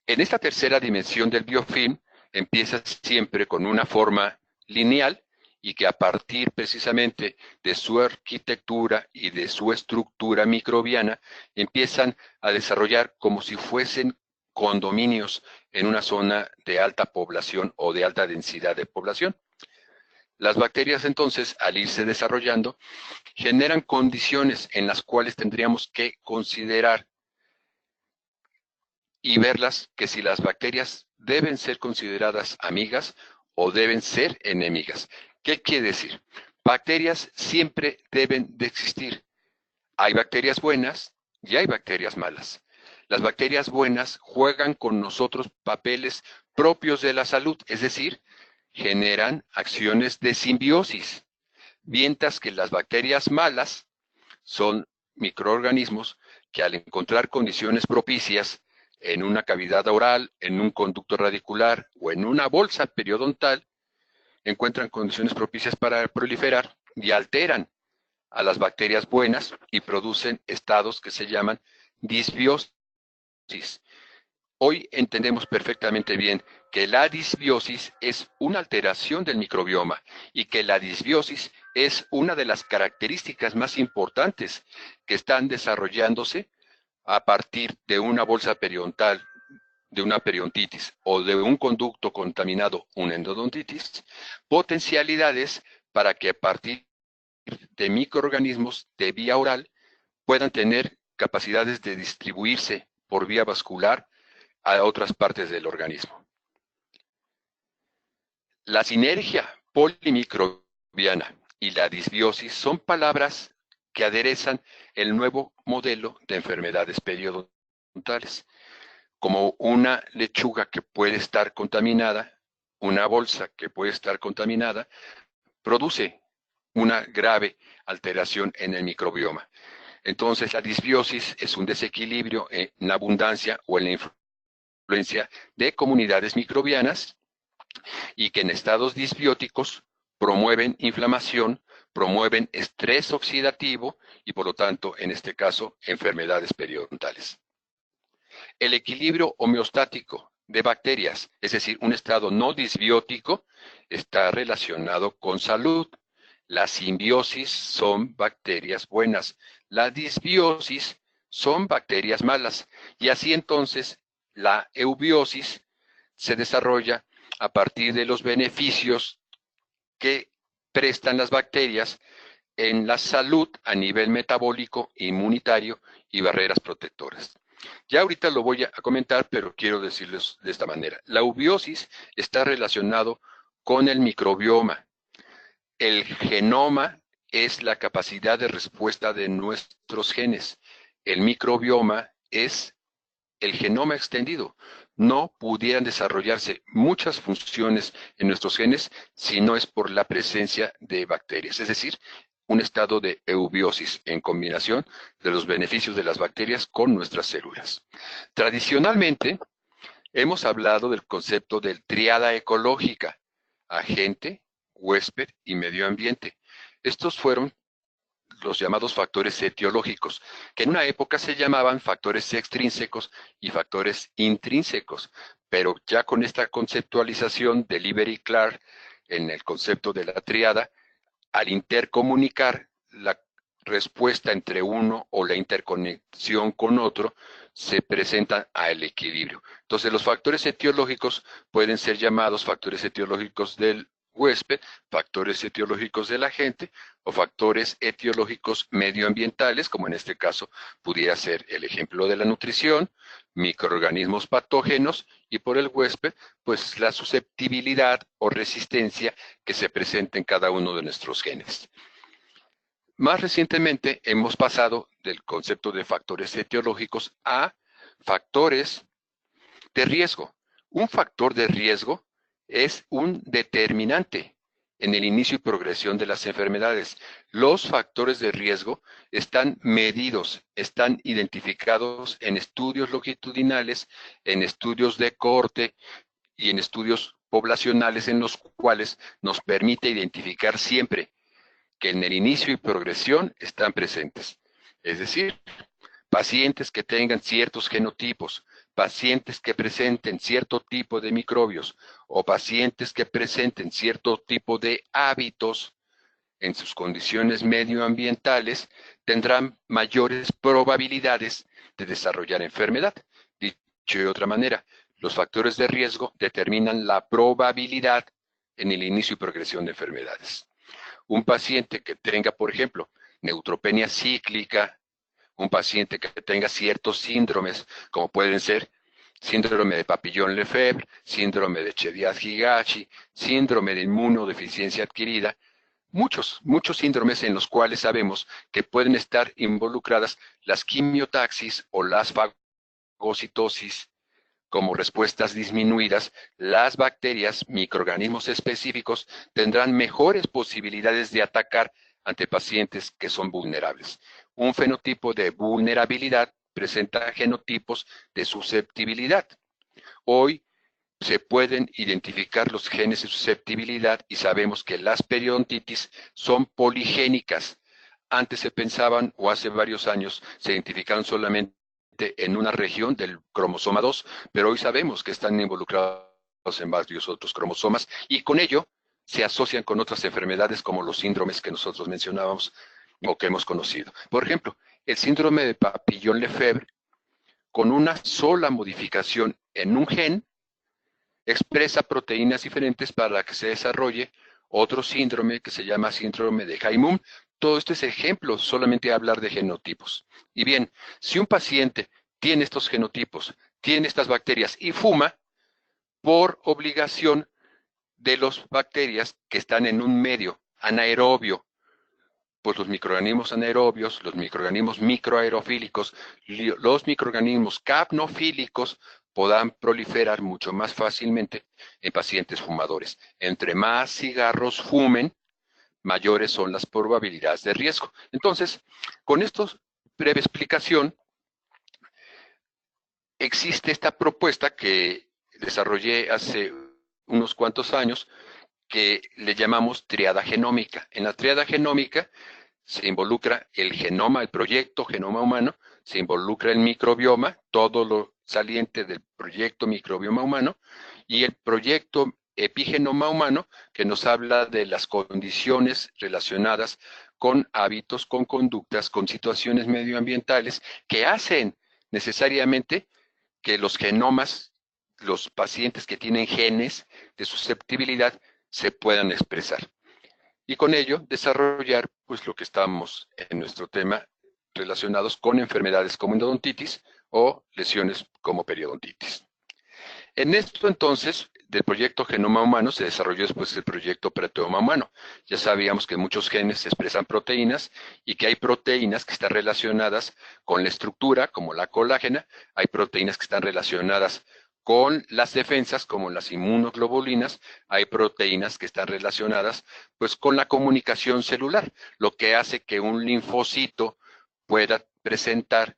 Speaker 3: En esta tercera dimensión del biofilm empieza siempre con una forma lineal y que a partir precisamente de su arquitectura y de su estructura microbiana empiezan a desarrollar como si fuesen condominios en una zona de alta población o de alta densidad de población. Las bacterias entonces, al irse desarrollando, generan condiciones en las cuales tendríamos que considerar y verlas que si las bacterias deben ser consideradas amigas o deben ser enemigas. ¿Qué quiere decir? Bacterias siempre deben de existir. Hay bacterias buenas y hay bacterias malas. Las bacterias buenas juegan con nosotros papeles propios de la salud, es decir, generan acciones de simbiosis, mientras que las bacterias malas son microorganismos que al encontrar condiciones propicias en una cavidad oral, en un conducto radicular o en una bolsa periodontal, encuentran condiciones propicias para proliferar y alteran a las bacterias buenas y producen estados que se llaman disbiosis. Hoy entendemos perfectamente bien que la disbiosis es una alteración del microbioma y que la disbiosis es una de las características más importantes que están desarrollándose a partir de una bolsa periodontal, de una periodontitis o de un conducto contaminado, una endodontitis, potencialidades para que a partir de microorganismos de vía oral puedan tener capacidades de distribuirse por vía vascular a otras partes del organismo. La sinergia polimicrobiana y la disbiosis son palabras que aderezan el nuevo modelo de enfermedades periodontales, como una lechuga que puede estar contaminada, una bolsa que puede estar contaminada, produce una grave alteración en el microbioma. Entonces, la disbiosis es un desequilibrio en la abundancia o en la influencia de comunidades microbianas y que en estados disbióticos promueven inflamación, promueven estrés oxidativo y por lo tanto, en este caso, enfermedades periodontales. El equilibrio homeostático de bacterias, es decir, un estado no disbiótico, está relacionado con salud. La simbiosis son bacterias buenas, la disbiosis son bacterias malas y así entonces la eubiosis se desarrolla a partir de los beneficios que prestan las bacterias en la salud a nivel metabólico, inmunitario y barreras protectoras. Ya ahorita lo voy a comentar, pero quiero decirles de esta manera. La eubiosis está relacionado con el microbioma. El genoma es la capacidad de respuesta de nuestros genes. El microbioma es el genoma extendido. No pudieran desarrollarse muchas funciones en nuestros genes si no es por la presencia de bacterias. Es decir, un estado de eubiosis en combinación de los beneficios de las bacterias con nuestras células. Tradicionalmente, hemos hablado del concepto de triada ecológica, agente, huésped y medio ambiente. Estos fueron los llamados factores etiológicos, que en una época se llamaban factores extrínsecos y factores intrínsecos, pero ya con esta conceptualización de Lieber y Clark en el concepto de la triada, al intercomunicar la respuesta entre uno o la interconexión con otro, se presentan al equilibrio. Entonces, los factores etiológicos pueden ser llamados factores etiológicos del huésped, factores etiológicos del agente o factores etiológicos medioambientales, como en este caso pudiera ser el ejemplo de la nutrición, microorganismos patógenos y por el huésped, pues la susceptibilidad o resistencia que se presenta en cada uno de nuestros genes. Más recientemente hemos pasado del concepto de factores etiológicos a factores de riesgo. Un factor de riesgo es un determinante en el inicio y progresión de las enfermedades. Los factores de riesgo están medidos, están identificados en estudios longitudinales, en estudios de cohorte y en estudios poblacionales en los cuales nos permite identificar siempre que en el inicio y progresión están presentes. Es decir, pacientes que tengan ciertos genotipos, pacientes que presenten cierto tipo de microbios o pacientes que presenten cierto tipo de hábitos en sus condiciones medioambientales tendrán mayores probabilidades de desarrollar enfermedad. Dicho de otra manera, los factores de riesgo determinan la probabilidad en el inicio y progresión de enfermedades. Un paciente que tenga, por ejemplo, neutropenia cíclica, un paciente que tenga ciertos síndromes, como pueden ser síndrome de Papillon-Lefebvre, síndrome de Chiari-Higashi, síndrome de inmunodeficiencia adquirida, muchos síndromes en los cuales sabemos que pueden estar involucradas las quimiotaxis o las fagocitosis como respuestas disminuidas, las bacterias, microorganismos específicos, tendrán mejores posibilidades de atacar ante pacientes que son vulnerables. Un fenotipo de vulnerabilidad presenta genotipos de susceptibilidad. Hoy se pueden identificar los genes de susceptibilidad y sabemos que las periodontitis son poligénicas. Antes se pensaban, o hace varios años, se identificaron solamente en una región del cromosoma 2, pero hoy sabemos que están involucrados en varios otros cromosomas y con ello se asocian con otras enfermedades como los síndromes que nosotros mencionábamos o que hemos conocido. Por ejemplo, el síndrome de Papillon-Lefebvre, con una sola modificación en un gen, expresa proteínas diferentes para que se desarrolle otro síndrome que se llama síndrome de Haimum. Todo esto es ejemplo, solamente hablar de genotipos. Y bien, si un paciente tiene estos genotipos, tiene estas bacterias y fuma, por obligación de las bacterias que están en un medio anaerobio, pues los microorganismos anaerobios, los microorganismos microaerofílicos, los microorganismos capnofílicos puedan proliferar mucho más fácilmente en pacientes fumadores. Entre más cigarros fumen, mayores son las probabilidades de riesgo. Entonces, con esta breve explicación, existe esta propuesta que desarrollé hace unos cuantos años que le llamamos triada genómica. En la triada genómica se involucra el genoma, el proyecto genoma humano, se involucra el microbioma, todo lo saliente del proyecto microbioma humano, y el proyecto epigenoma humano, que nos habla de las condiciones relacionadas con hábitos, con conductas, con situaciones medioambientales que hacen necesariamente que los genomas, los pacientes que tienen genes de susceptibilidad, se puedan expresar. Y con ello desarrollar pues lo que estamos en nuestro tema relacionados con enfermedades como endodontitis o lesiones como periodontitis. En esto entonces, del proyecto Genoma Humano se desarrolló después el proyecto Proteoma Humano. Ya sabíamos que muchos genes expresan proteínas y que hay proteínas que están relacionadas con la estructura, como la colágena, hay proteínas que están relacionadas con las defensas, como las inmunoglobulinas, hay proteínas que están relacionadas pues con la comunicación celular, lo que hace que un linfocito pueda presentar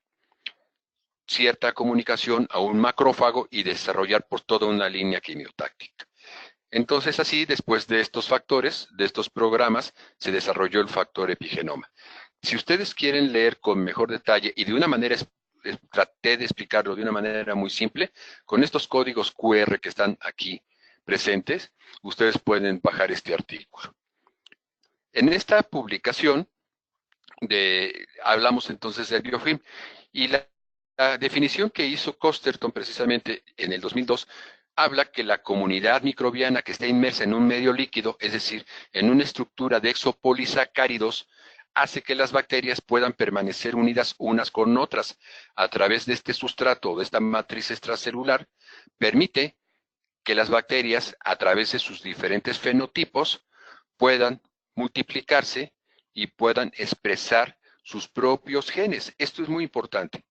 Speaker 3: cierta comunicación a un macrófago y desarrollar por toda una línea quimiotáctica. Entonces así, después de estos factores, de estos programas, se desarrolló el factor epigenoma. Si ustedes quieren leer con mejor detalle y de una manera, traté de explicarlo de una manera muy simple, con estos códigos QR que están aquí presentes, ustedes pueden bajar este artículo. En esta publicación hablamos entonces del biofilm y la definición que hizo Costerton precisamente en el 2002 habla que la comunidad microbiana que está inmersa en un medio líquido, es decir, en una estructura de exopolisacáridos, hace que las bacterias puedan permanecer unidas unas con otras a través de este sustrato, de esta matriz extracelular, permite que las bacterias, a través de sus diferentes fenotipos, puedan multiplicarse y puedan expresar sus propios genes. Esto es muy importante.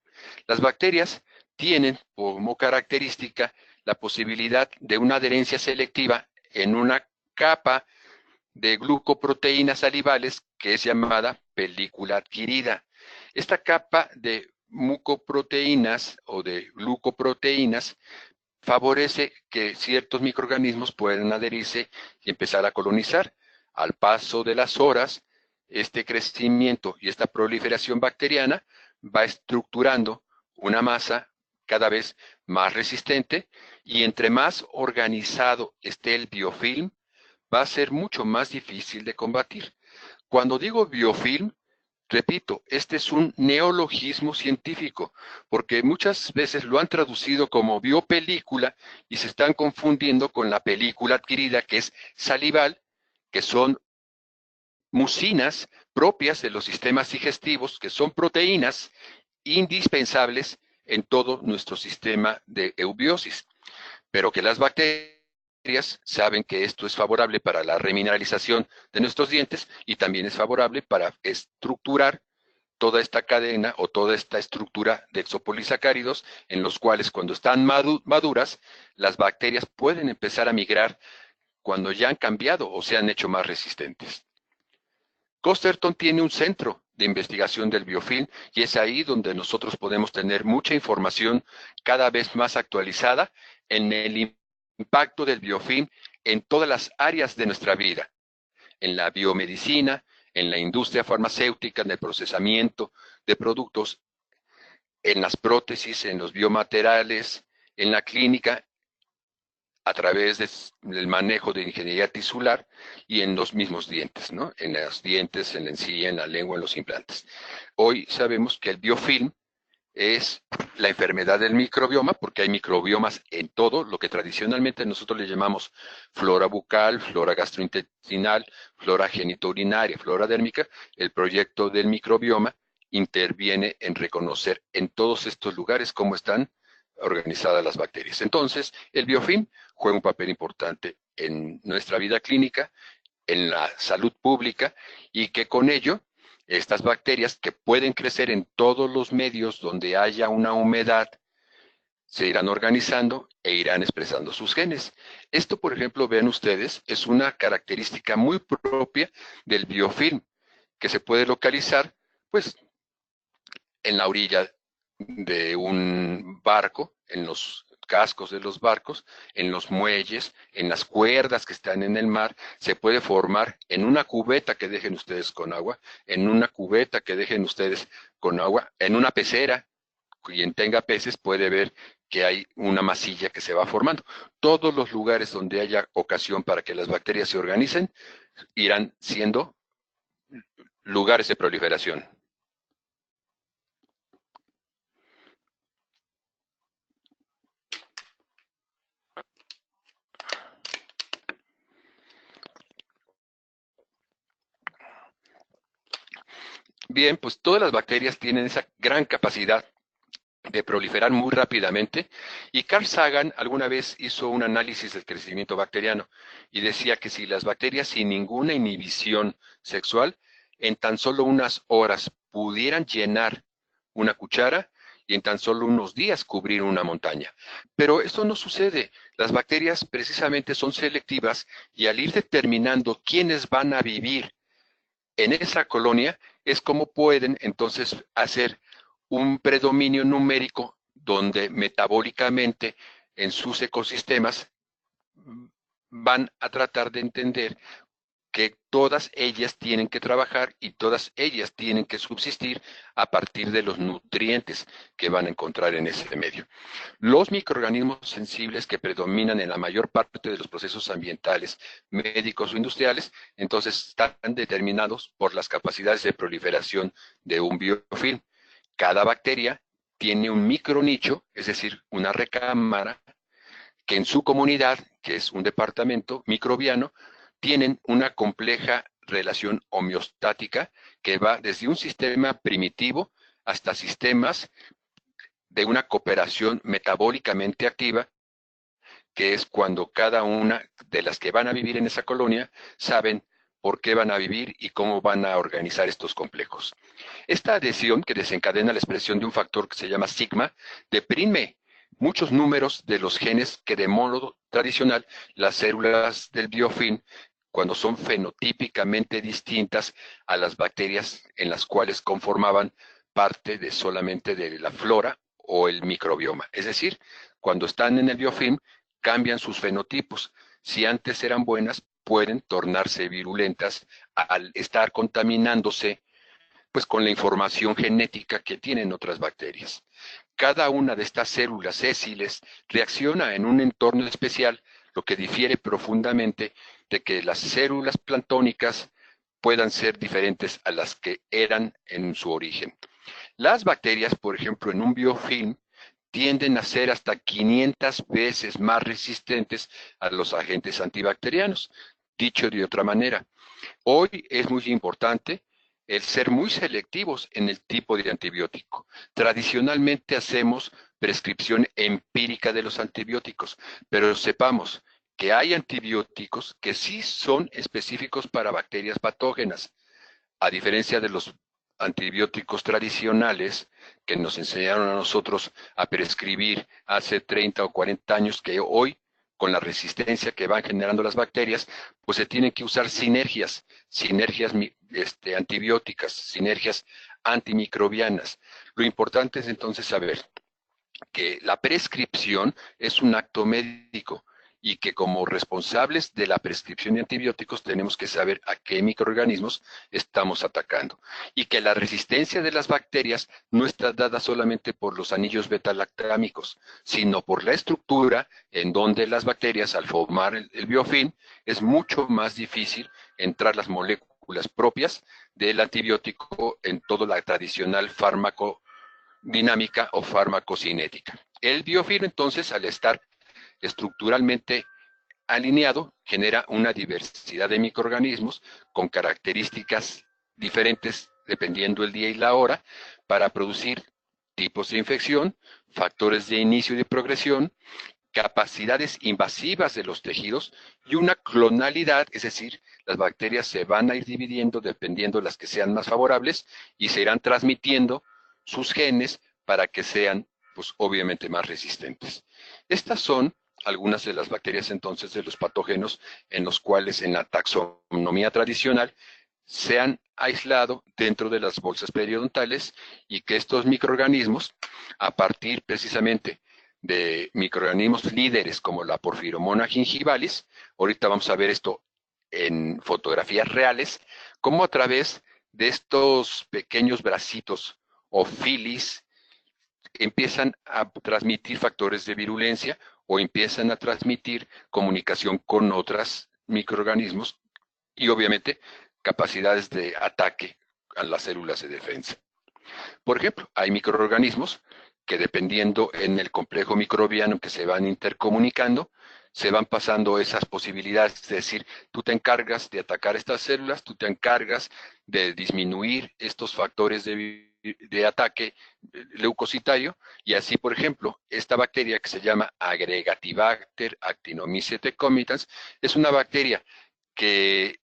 Speaker 3: Las bacterias tienen como característica la posibilidad de una adherencia selectiva en una capa de glucoproteínas salivales que es llamada película adquirida. Esta capa de mucoproteínas o de glucoproteínas favorece que ciertos microorganismos puedan adherirse y empezar a colonizar. Al paso de las horas, este crecimiento y esta proliferación bacteriana va estructurando una masa cada vez más resistente, y entre más organizado esté el biofilm, va a ser mucho más difícil de combatir. Cuando digo biofilm, repito, este es un neologismo científico, porque muchas veces lo han traducido como biopelícula y se están confundiendo con la película adquirida, que es salival, que son mucinas propias de los sistemas digestivos, que son proteínas indispensables en todo nuestro sistema de eubiosis, pero que las bacterias saben que esto es favorable para la remineralización de nuestros dientes y también es favorable para estructurar toda esta cadena o toda esta estructura de exopolisacáridos, en los cuales cuando están maduras, las bacterias pueden empezar a migrar cuando ya han cambiado o se han hecho más resistentes. Costerton tiene un centro de investigación del biofilm y es ahí donde nosotros podemos tener mucha información cada vez más actualizada en el impacto del biofilm en todas las áreas de nuestra vida, en la biomedicina, en la industria farmacéutica, en el procesamiento de productos, en las prótesis, en los biomateriales, en la clínica, a través del manejo de ingeniería tisular y en los mismos dientes, ¿no? En los dientes, en la encía, en la lengua, en los implantes. Hoy sabemos que el biofilm es la enfermedad del microbioma, porque hay microbiomas en todo, lo que tradicionalmente nosotros le llamamos flora bucal, flora gastrointestinal, flora genitourinaria, flora dérmica. El proyecto del microbioma interviene en reconocer en todos estos lugares cómo están organizadas las bacterias. Entonces, el biofilm juega un papel importante en nuestra vida clínica, en la salud pública, y que con ello estas bacterias, que pueden crecer en todos los medios donde haya una humedad, se irán organizando e irán expresando sus genes. Esto, por ejemplo, vean ustedes, es una característica muy propia del biofilm, que se puede localizar, pues, en la orilla de un barco, en los cascos de los barcos, en los muelles, en las cuerdas que están en el mar. Se puede formar en una cubeta que dejen ustedes con agua, en una cubeta que dejen ustedes con agua, en una pecera. Quien tenga peces puede ver que hay una masilla que se va formando. Todos los lugares donde haya ocasión para que las bacterias se organicen irán siendo lugares de proliferación. Bien, pues todas las bacterias tienen esa gran capacidad de proliferar muy rápidamente, y Carl Sagan alguna vez hizo un análisis del crecimiento bacteriano y decía que si las bacterias sin ninguna inhibición sexual en tan solo unas horas pudieran llenar una cuchara y en tan solo unos días cubrir una montaña. Pero esto no sucede. Las bacterias precisamente son selectivas, y al ir determinando quiénes van a vivir en esa colonia es como pueden entonces hacer un predominio numérico donde metabólicamente en sus ecosistemas van a tratar de entender que todas ellas tienen que trabajar y todas ellas tienen que subsistir a partir de los nutrientes que van a encontrar en ese medio. Los microorganismos sensibles que predominan en la mayor parte de los procesos ambientales, médicos o industriales, entonces están determinados por las capacidades de proliferación de un biofilm. Cada bacteria tiene un micronicho, es decir, una recámara, que en su comunidad, que es un departamento microbiano, tienen una compleja relación homeostática que va desde un sistema primitivo hasta sistemas de una cooperación metabólicamente activa, que es cuando cada una de las que van a vivir en esa colonia saben por qué van a vivir y cómo van a organizar estos complejos. Esta adhesión, que desencadena la expresión de un factor que se llama sigma, deprime muchos números de los genes que de modo tradicional las células del biofilm cuando son fenotípicamente distintas a las bacterias en las cuales conformaban parte de solamente de la flora o el microbioma. Es decir, cuando están en el biofilm, cambian sus fenotipos. Si antes eran buenas, pueden tornarse virulentas al estar contaminándose pues con la información genética que tienen otras bacterias. Cada una de estas células sésiles reacciona en un entorno especial, lo que difiere profundamente de que las células planctónicas puedan ser diferentes a las que eran en su origen. Las bacterias, por ejemplo, en un biofilm, tienden a ser hasta 500 veces más resistentes a los agentes antibacterianos. Dicho de otra manera, hoy es muy importante el ser muy selectivos en el tipo de antibiótico. Tradicionalmente hacemos prescripción empírica de los antibióticos, pero sepamos que hay antibióticos que sí son específicos para bacterias patógenas, a diferencia de los antibióticos tradicionales que nos enseñaron a nosotros a prescribir hace 30 o 40 años, que hoy, con la resistencia que van generando las bacterias, pues se tienen que usar sinergias antibióticas, sinergias antimicrobianas. Lo importante es entonces saber que la prescripción es un acto médico y que como responsables de la prescripción de antibióticos tenemos que saber a qué microorganismos estamos atacando y que la resistencia de las bacterias no está dada solamente por los anillos beta-lactámicos, sino por la estructura en donde las bacterias, al formar el biofilm, es mucho más difícil entrar las moléculas propias del antibiótico en toda la tradicional farmacodinámica o farmacocinética. El biofilm, entonces, al estar estructuralmente alineado, genera una diversidad de microorganismos con características diferentes dependiendo el día y la hora para producir tipos de infección, factores de inicio y de progresión, capacidades invasivas de los tejidos y una clonalidad, es decir, las bacterias se van a ir dividiendo dependiendo de las que sean más favorables y se irán transmitiendo sus genes para que sean, pues obviamente, más resistentes. Estas son algunas de las bacterias entonces de los patógenos en los cuales en la taxonomía tradicional se han aislado dentro de las bolsas periodontales y que estos microorganismos, a partir precisamente de microorganismos líderes como la Porphyromonas gingivalis, ahorita vamos a ver esto en fotografías reales, como a través de estos pequeños bracitos o filis empiezan a transmitir factores de virulencia o empiezan a transmitir comunicación con otros microorganismos y obviamente capacidades de ataque a las células de defensa. Por ejemplo, hay microorganismos que dependiendo en el complejo microbiano que se van intercomunicando, se van pasando esas posibilidades, es decir, tú te encargas de atacar estas células, tú te encargas de disminuir estos factores de ataque leucocitario, y así, por ejemplo, esta bacteria que se llama Agregatibacter actinomyces decumbitans es una bacteria que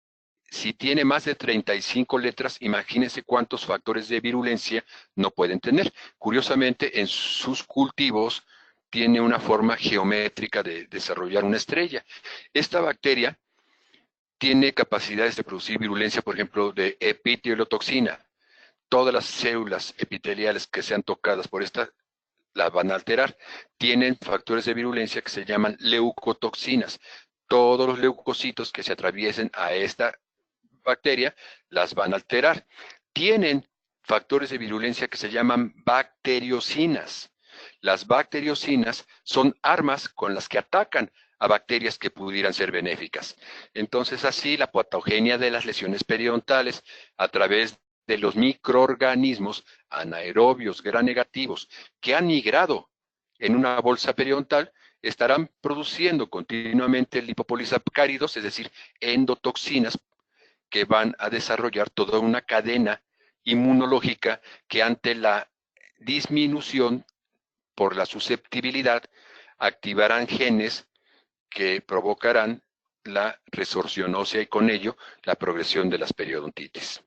Speaker 3: si tiene más de 35 letras, imagínense cuántos factores de virulencia no pueden tener. Curiosamente, en sus cultivos tiene una forma geométrica de desarrollar una estrella. Esta bacteria tiene capacidades de producir virulencia, por ejemplo, de epiteliotoxina. Todas las células epiteliales que sean tocadas por esta las van a alterar. Tienen factores de virulencia que se llaman leucotoxinas. Todos los leucocitos que se atraviesen a esta bacteria las van a alterar. Tienen factores de virulencia que se llaman bacteriocinas. Las bacteriocinas son armas con las que atacan a bacterias que pudieran ser benéficas. Entonces, así la patogenia de las lesiones periodontales a través de los microorganismos anaerobios gram-negativos que han migrado en una bolsa periodontal estarán produciendo continuamente lipopolisacáridos, es decir, endotoxinas que van a desarrollar toda una cadena inmunológica que ante la disminución por la susceptibilidad activarán genes que provocarán la resorción ósea y con ello la progresión de las periodontitis.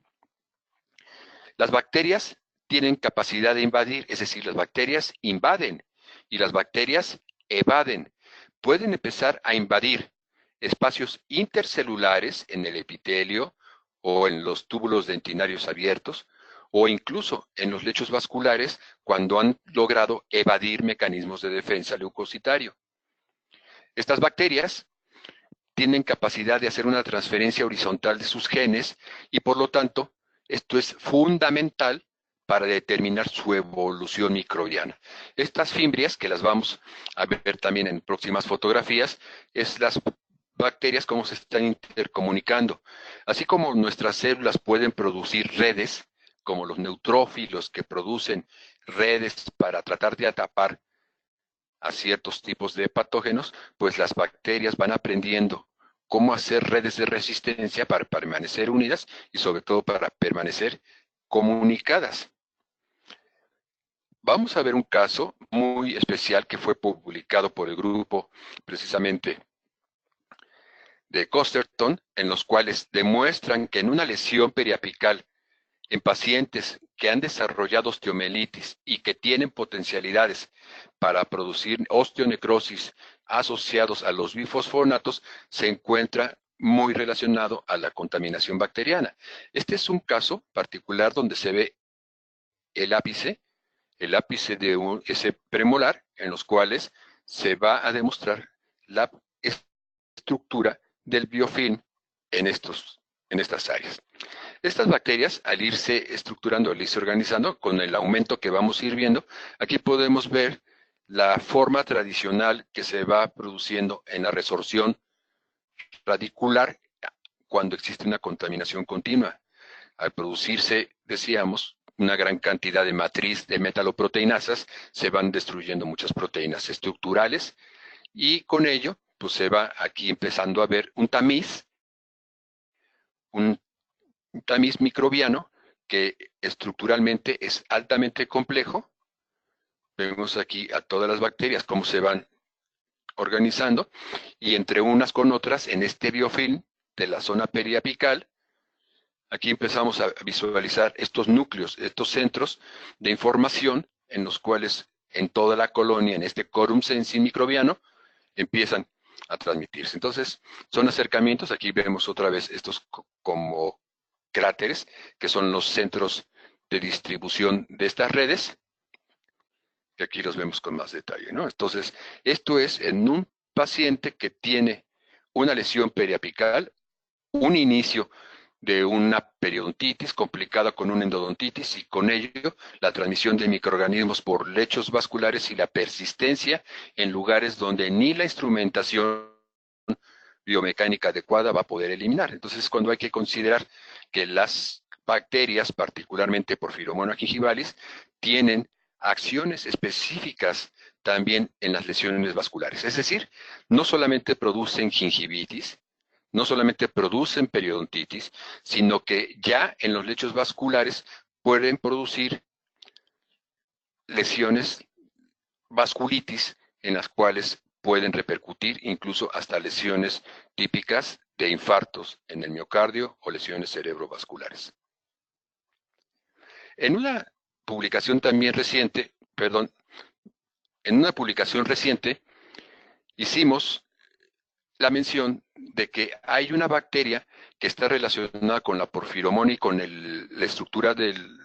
Speaker 3: Las bacterias tienen capacidad de invadir, es decir, las bacterias invaden y las bacterias evaden. Pueden empezar a invadir espacios intercelulares en el epitelio o en los túbulos dentinarios abiertos, o incluso en los lechos vasculares cuando han logrado evadir mecanismos de defensa leucocitario. Estas bacterias tienen capacidad de hacer una transferencia horizontal de sus genes y por lo tanto esto es fundamental para determinar su evolución microbiana. Estas fimbrias, que las vamos a ver también en próximas fotografías, es las bacterias cómo se están intercomunicando. Así como nuestras células pueden producir redes, como los neutrófilos que producen redes para tratar de atrapar a ciertos tipos de patógenos, pues las bacterias van aprendiendo cómo hacer redes de resistencia para permanecer unidas y sobre todo para permanecer comunicadas. Vamos a ver un caso muy especial que fue publicado por el grupo precisamente de Costerton, en los cuales demuestran que en una lesión periapical en pacientes que han desarrollado osteomielitis y que tienen potencialidades para producir osteonecrosis asociados a los bifosfonatos, se encuentra muy relacionado a la contaminación bacteriana. Este es un caso particular donde se ve el ápice de ese premolar, en los cuales se va a demostrar la estructura del biofilm en estas áreas. Estas bacterias, al irse estructurando, al irse organizando, con el aumento que vamos a ir viendo, aquí podemos ver la forma tradicional que se va produciendo en la resorción radicular cuando existe una contaminación continua. Al producirse, decíamos, una gran cantidad de matriz de metaloproteinasas, se van destruyendo muchas proteínas estructurales y con ello, pues se va aquí empezando a ver un tamiz microbiano que estructuralmente es altamente complejo. Vemos aquí a todas las bacterias cómo se van organizando y entre unas con otras en este biofilm de la zona periapical. Aquí empezamos a visualizar estos núcleos, estos centros de información en los cuales en toda la colonia, en este quorum sensing microbiano, empiezan a transmitirse. Entonces, son acercamientos. Aquí vemos otra vez estos como cráteres, que son los centros de distribución de estas redes, que aquí los vemos con más detalle, ¿no? Entonces, esto es en un paciente que tiene una lesión periapical, un inicio de una periodontitis complicada con una endodontitis y con ello la transmisión de microorganismos por lechos vasculares y la persistencia en lugares donde ni la instrumentación biomecánica adecuada va a poder eliminar. Entonces, cuando hay que considerar que las bacterias, particularmente Porphyromonas gingivalis, tienen acciones específicas también en las lesiones vasculares. Es decir, no solamente producen gingivitis, no solamente producen periodontitis, sino que ya en los lechos vasculares pueden producir lesiones vasculitis en las cuales pueden repercutir incluso hasta lesiones típicas de infartos en el miocardio o lesiones cerebrovasculares. En una publicación reciente, hicimos la mención de que hay una bacteria que está relacionada con la porfiromona y con la estructura del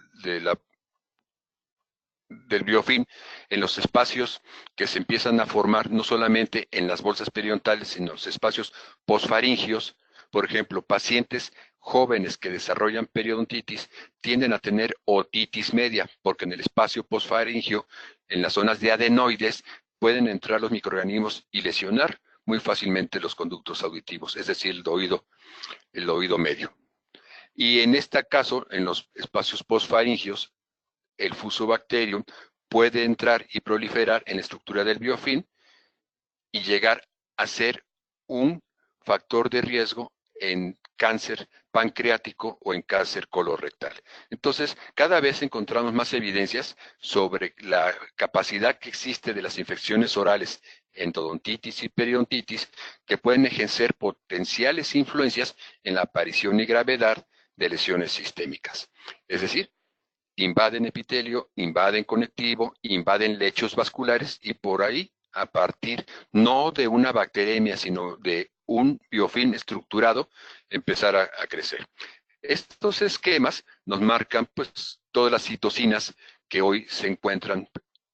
Speaker 3: biofilm en los espacios que se empiezan a formar no solamente en las bolsas periodontales, sino en los espacios posfaringios. Por ejemplo, pacientes jóvenes que desarrollan periodontitis tienden a tener otitis media, porque en el espacio posfaringio, en las zonas de adenoides, pueden entrar los microorganismos y lesionar muy fácilmente los conductos auditivos, es decir, el oído medio. Y en este caso, en los espacios posfaringios, el Fusobacterium puede entrar y proliferar en la estructura del biofilm y llegar a ser un factor de riesgo en cáncer pancreático o en cáncer colorectal. Entonces, cada vez encontramos más evidencias sobre la capacidad que existe de las infecciones orales, endodontitis y periodontitis, que pueden ejercer potenciales influencias en la aparición y gravedad de lesiones sistémicas. Es decir, invaden epitelio, invaden conectivo, invaden lechos vasculares y por ahí, a partir no de una bacteremia, sino de un biofilm estructurado empezar a crecer. Estos esquemas nos marcan pues todas las citocinas que hoy se encuentran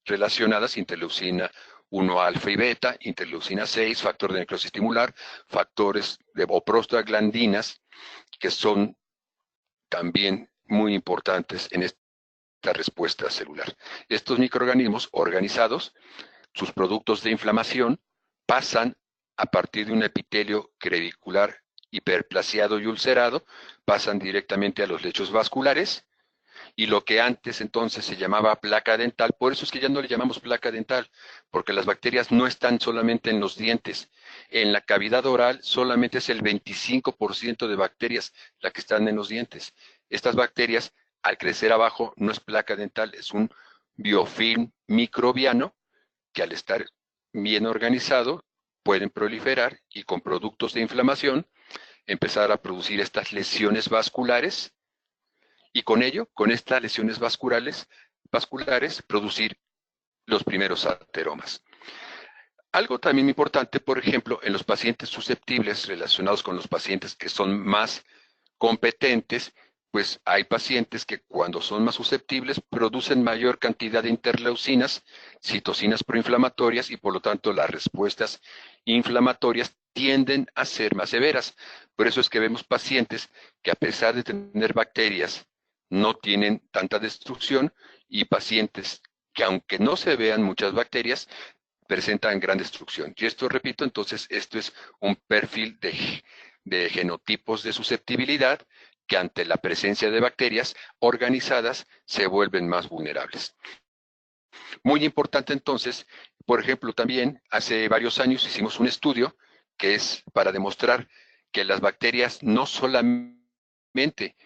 Speaker 3: relacionadas: interleucina 1 alfa y beta, interleucina 6, factor de necrosis estimular, factores o prostaglandinas, que son también muy importantes en esta respuesta celular. Estos microorganismos organizados, sus productos de inflamación, pasan a partir de un epitelio crevicular hiperplasiado y ulcerado, pasan directamente a los lechos vasculares, y lo que antes entonces se llamaba placa dental, por eso es que ya no le llamamos placa dental, porque las bacterias no están solamente en los dientes. En la cavidad oral solamente es el 25% de bacterias la que están en los dientes. Estas bacterias, al crecer abajo, no es placa dental, es un biofilm microbiano que, al estar bien organizado, pueden proliferar y con productos de inflamación empezar a producir estas lesiones vasculares, y con ello, con estas lesiones vasculares, producir los primeros ateromas. Algo también importante, por ejemplo, en los pacientes susceptibles relacionados con los pacientes que son más competentes, pues hay pacientes que cuando son más susceptibles producen mayor cantidad de interleucinas, citocinas proinflamatorias, y por lo tanto las respuestas inflamatorias tienden a ser más severas. Por eso es que vemos pacientes que, a pesar de tener bacterias, no tienen tanta destrucción, y pacientes que, aunque no se vean muchas bacterias, presentan gran destrucción. Y esto, repito, entonces esto es un perfil de genotipos de susceptibilidad que, ante la presencia de bacterias organizadas, se vuelven más vulnerables. Muy importante entonces, por ejemplo, también hace varios años hicimos un estudio que es para demostrar que las bacterias no solamente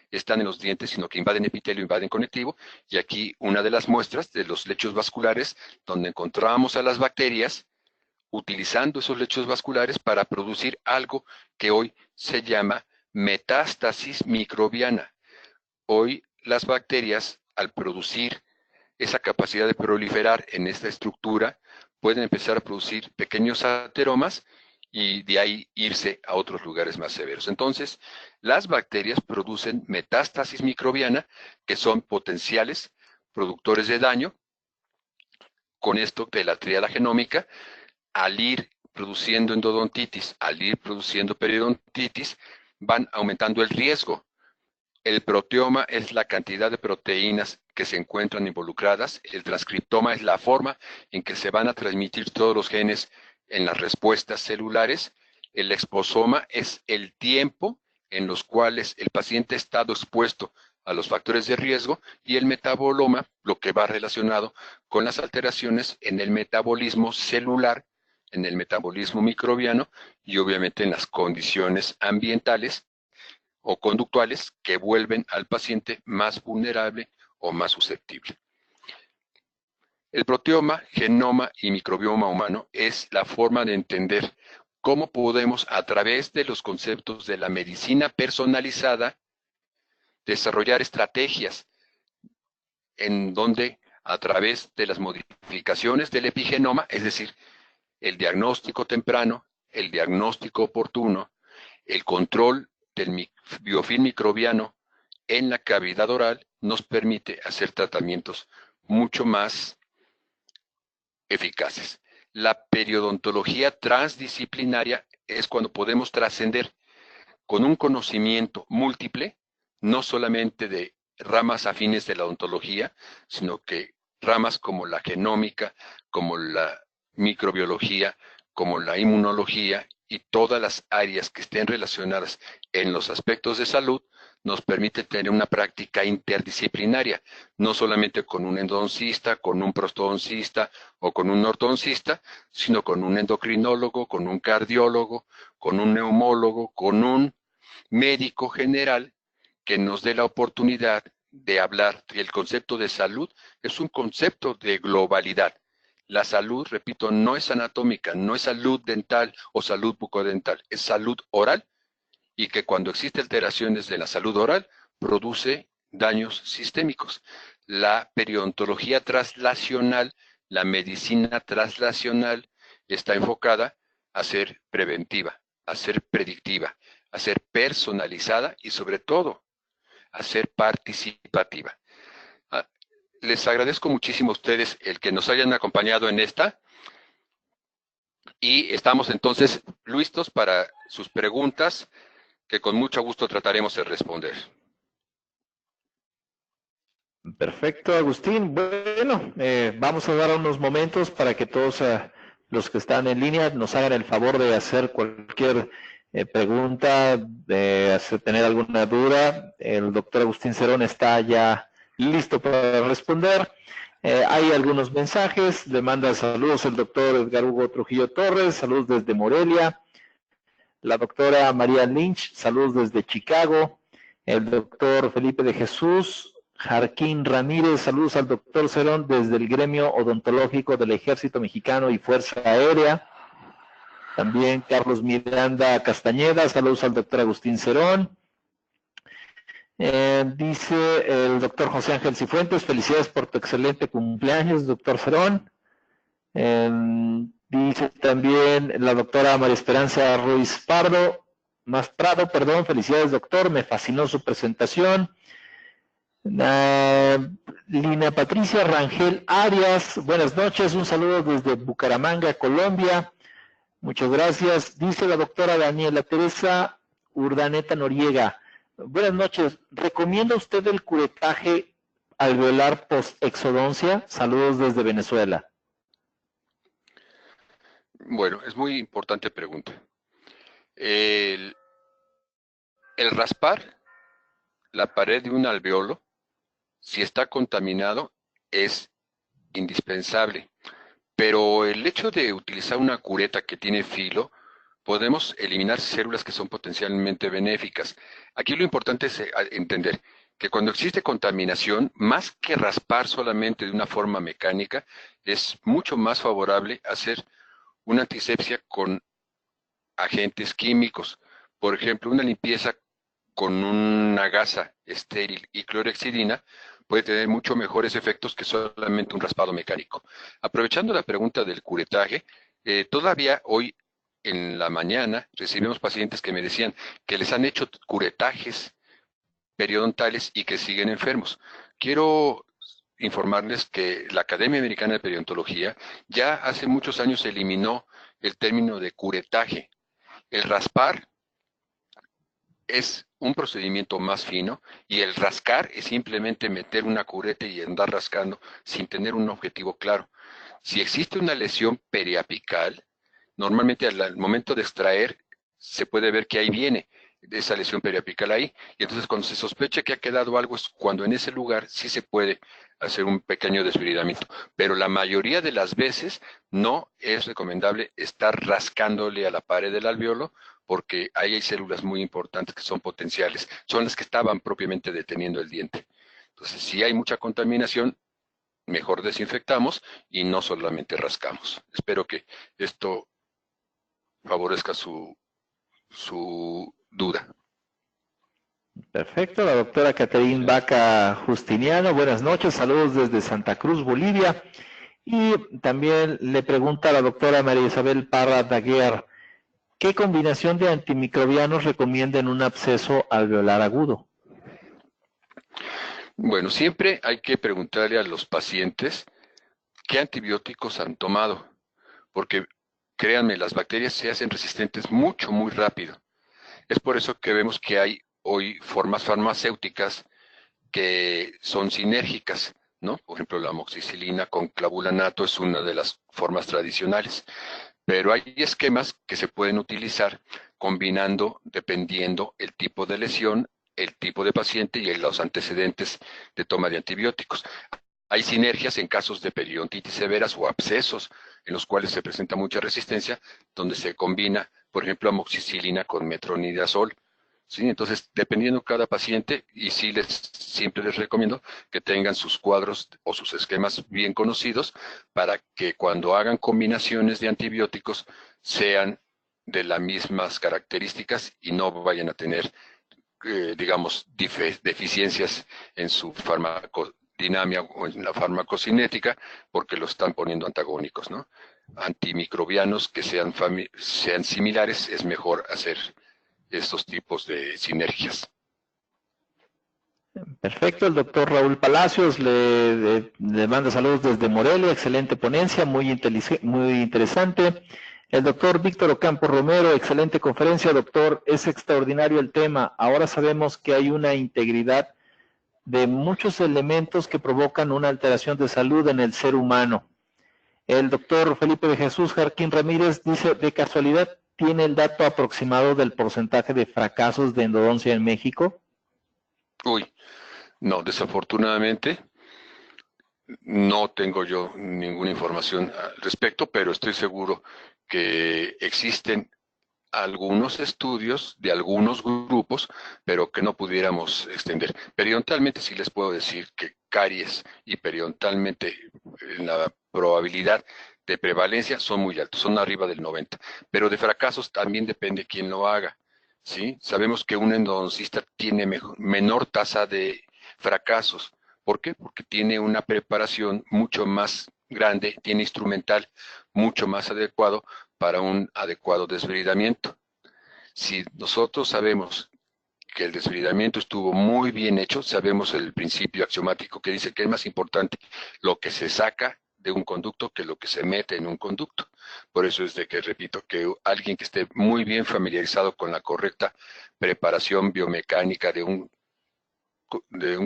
Speaker 3: están en los dientes, sino que invaden epitelio, invaden conectivo, y aquí una de las muestras de los lechos vasculares, donde encontrábamos a las bacterias utilizando esos lechos vasculares para producir algo que hoy se llama metástasis microbiana. Hoy las bacterias, al producir esa capacidad de proliferar en esta estructura, pueden empezar a producir pequeños ateromas y de ahí irse a otros lugares más severos. Entonces, las bacterias producen metástasis microbiana, que son potenciales productores de daño. Con esto de la tríada genómica, al ir produciendo endodontitis, al ir produciendo periodontitis, van aumentando el riesgo. El proteoma es la cantidad de proteínas que se encuentran involucradas. El transcriptoma es la forma en que se van a transmitir todos los genes en las respuestas celulares. El exposoma es el tiempo en los cuales el paciente ha estado expuesto a los factores de riesgo, y el metaboloma, lo que va relacionado con las alteraciones en el metabolismo celular, en el metabolismo microbiano, y obviamente en las condiciones ambientales o conductuales que vuelven al paciente más vulnerable o más susceptible. El proteoma, genoma y microbioma humano es la forma de entender cómo podemos, a través de los conceptos de la medicina personalizada, desarrollar estrategias en donde, a través de las modificaciones del epigenoma, es decir, el diagnóstico temprano, el diagnóstico oportuno, el control del biofilm microbiano en la cavidad oral, nos permite hacer tratamientos mucho más eficaces. La periodontología transdisciplinaria es cuando podemos trascender con un conocimiento múltiple, no solamente de ramas afines de la odontología, sino que ramas como la genómica, como la microbiología, como la inmunología, y todas las áreas que estén relacionadas en los aspectos de salud, nos permite tener una práctica interdisciplinaria, no solamente con un endodoncista, con un prostodoncista o con un ortodoncista, sino con un endocrinólogo, con un cardiólogo, con un neumólogo, con un médico general, que nos dé la oportunidad de hablar. El concepto de salud es un concepto de globalidad. La salud, repito, no es anatómica, no es salud dental o salud bucodental, es salud oral, y que cuando existen alteraciones de la salud oral, produce daños sistémicos. La periodontología translacional, la medicina translacional, está enfocada a ser preventiva, a ser predictiva, a ser personalizada y sobre todo a ser participativa. Les agradezco muchísimo a ustedes el que nos hayan acompañado en esta y estamos entonces listos para sus preguntas que con mucho gusto trataremos de responder.
Speaker 2: Perfecto, Agustín. Bueno, vamos a dar unos momentos para que todos los que están en línea nos hagan el favor de hacer cualquier pregunta, de tener alguna duda. El doctor Agustín Cerón está ya listo para responder. Hay algunos mensajes. Le manda saludos el doctor Edgar Hugo Trujillo Torres, saludos desde Morelia. La doctora María Lynch, saludos desde Chicago. El doctor Felipe de Jesús Jarquín Ramírez, saludos al doctor Cerón desde el gremio odontológico del Ejército Mexicano y Fuerza Aérea. También Carlos Miranda Castañeda, saludos al doctor Agustín Cerón. Dice el doctor José Ángel Cifuentes, felicidades por tu excelente cumpleaños, doctor Cerón. Dice también la doctora María Esperanza Ruiz Prado, felicidades doctor, me fascinó su presentación. Lina Patricia Rangel Arias, buenas noches, un saludo desde Bucaramanga, Colombia. Muchas gracias. Dice la doctora Daniela Teresa Urdaneta Noriega, buenas noches, ¿recomienda usted el curetaje alveolar post-exodoncia? Saludos desde Venezuela.
Speaker 3: Bueno, es muy importante pregunta. El raspar la pared de un alveolo, si está contaminado, es indispensable. Pero el hecho de utilizar una cureta que tiene filo, podemos eliminar células que son potencialmente benéficas. Aquí lo importante es entender que cuando existe contaminación, más que raspar solamente de una forma mecánica, es mucho más favorable hacer una antisepsia con agentes químicos. Por ejemplo, una limpieza con una gasa estéril y clorhexidina puede tener mucho mejores efectos que solamente un raspado mecánico. Aprovechando la pregunta del curetaje, todavía hoy en la mañana recibimos pacientes que me decían que les han hecho curetajes periodontales y que siguen enfermos. Quiero informarles que la Academia Americana de Periodontología ya hace muchos años eliminó el término de curetaje. El raspar es un procedimiento más fino y el rascar es simplemente meter una cureta y andar rascando sin tener un objetivo claro. Si existe una lesión periapical, normalmente al momento de extraer se puede ver que ahí viene esa lesión periapical ahí, y entonces cuando se sospecha que ha quedado algo es cuando en ese lugar sí se puede hacer un pequeño desbridamiento, pero la mayoría de las veces no es recomendable estar rascándole a la pared del alveolo porque ahí hay células muy importantes que son potenciales, son las que estaban propiamente deteniendo el diente. Entonces, si hay mucha contaminación, mejor desinfectamos y no solamente rascamos. Espero que esto favorezca su duda.
Speaker 2: Perfecto, la doctora Caterín Vaca Justiniano, buenas noches, saludos desde Santa Cruz, Bolivia. Y también le pregunta a la doctora María Isabel Parra Daguerre, ¿qué combinación de antimicrobianos recomienda en un absceso alveolar agudo?
Speaker 3: Bueno, siempre hay que preguntarle a los pacientes qué antibióticos han tomado, porque créanme, las bacterias se hacen resistentes muy rápido. Es por eso que vemos que hay hoy formas farmacéuticas que son sinérgicas, ¿no? Por ejemplo, la amoxicilina con clavulanato es una de las formas tradicionales, pero hay esquemas que se pueden utilizar combinando dependiendo el tipo de lesión, el tipo de paciente y los antecedentes de toma de antibióticos. Hay sinergias en casos de periodontitis severas o abscesos en los cuales se presenta mucha resistencia, donde se combina, por ejemplo, amoxicilina con metronidazol. ¿Sí? Entonces, dependiendo de cada paciente, y sí siempre les recomiendo que tengan sus cuadros o sus esquemas bien conocidos para que cuando hagan combinaciones de antibióticos sean de las mismas características y no vayan a tener, digamos, deficiencias en su farmacodinamia o en la farmacocinética porque lo están poniendo antagónicos, ¿no? antimicrobianos que sean similares, es mejor hacer estos tipos de sinergias.
Speaker 2: Perfecto, el doctor Raúl Palacios le manda saludos desde Morelia, excelente ponencia, muy interesante. El doctor Víctor Ocampo Romero, excelente conferencia, doctor, es extraordinario el tema. Ahora sabemos que hay una integridad de muchos elementos que provocan una alteración de salud en el ser humano. El doctor Felipe de Jesús Jarquín Ramírez dice, de casualidad, ¿tiene el dato aproximado del porcentaje de fracasos de endodoncia en México?
Speaker 3: Uy, no, desafortunadamente no tengo yo ninguna información al respecto, pero estoy seguro que existen algunos estudios de algunos grupos, pero que no pudiéramos extender. Periodontalmente sí les puedo decir que caries y periodontalmente en la probabilidad de prevalencia son muy altos, son arriba del 90, pero de fracasos también depende quién lo haga, ¿sí? Sabemos que un endodoncista tiene menor tasa de fracasos. ¿Por qué? Porque tiene una preparación mucho más grande, tiene instrumental mucho más adecuado para un adecuado desbridamiento. Si nosotros sabemos que el desbridamiento estuvo muy bien hecho, sabemos el principio axiomático que dice que es más importante lo que se saca de un conducto que lo que se mete en un conducto. Por eso es de que, repito, que alguien que esté muy bien familiarizado con la correcta preparación biomecánica de un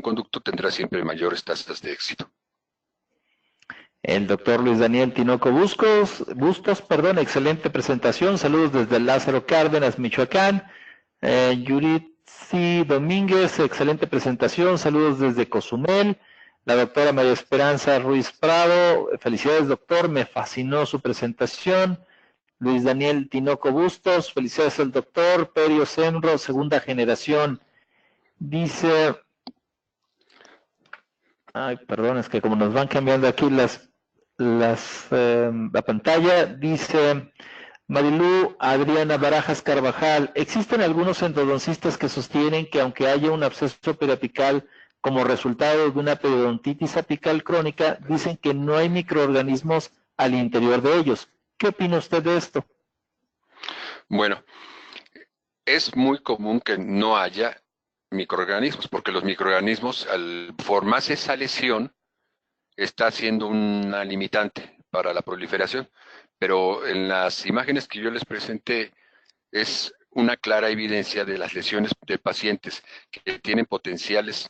Speaker 3: conducto tendrá siempre mayores tasas de éxito.
Speaker 2: El doctor Luis Daniel Tinoco Bustos, excelente presentación, saludos desde Lázaro Cárdenas, Michoacán. Yuritsi Domínguez, excelente presentación, saludos desde Cozumel. La doctora María Esperanza Ruiz Prado, felicidades doctor, me fascinó su presentación. Luis Daniel Tinoco Bustos, felicidades al doctor. Perio Senro, segunda generación, dice... Ay, perdón, es que como nos van cambiando aquí la pantalla, dice Marilú Adriana Barajas Carvajal, existen algunos endodoncistas que sostienen que aunque haya un absceso periapical como resultado de una periodontitis apical crónica, dicen que no hay microorganismos al interior de ellos. ¿Qué opina usted de esto?
Speaker 3: Bueno, es muy común que no haya microorganismos, porque los microorganismos, al formarse esa lesión, está siendo una limitante para la proliferación. Pero en las imágenes que yo les presenté, es una clara evidencia de las lesiones de pacientes que tienen potenciales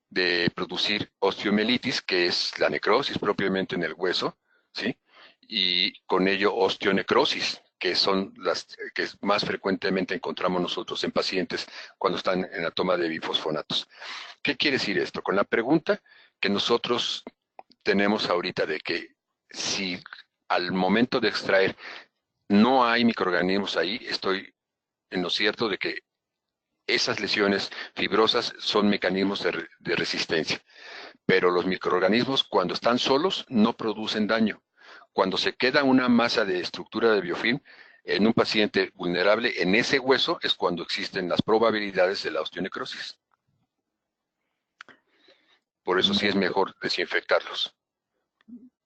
Speaker 3: de producir osteomielitis, que es la necrosis propiamente en el hueso, ¿sí? Y con ello osteonecrosis, que son las que más frecuentemente encontramos nosotros en pacientes cuando están en la toma de bifosfonatos. ¿Qué quiere decir esto? Con la pregunta que nosotros tenemos ahorita de que si al momento de extraer no hay microorganismos ahí, estoy en lo cierto de que esas lesiones fibrosas son mecanismos de resistencia. Pero los microorganismos cuando están solos no producen daño. Cuando se queda una masa de estructura de biofilm en un paciente vulnerable, en ese hueso es cuando existen las probabilidades de la osteonecrosis. Por eso sí es mejor desinfectarlos,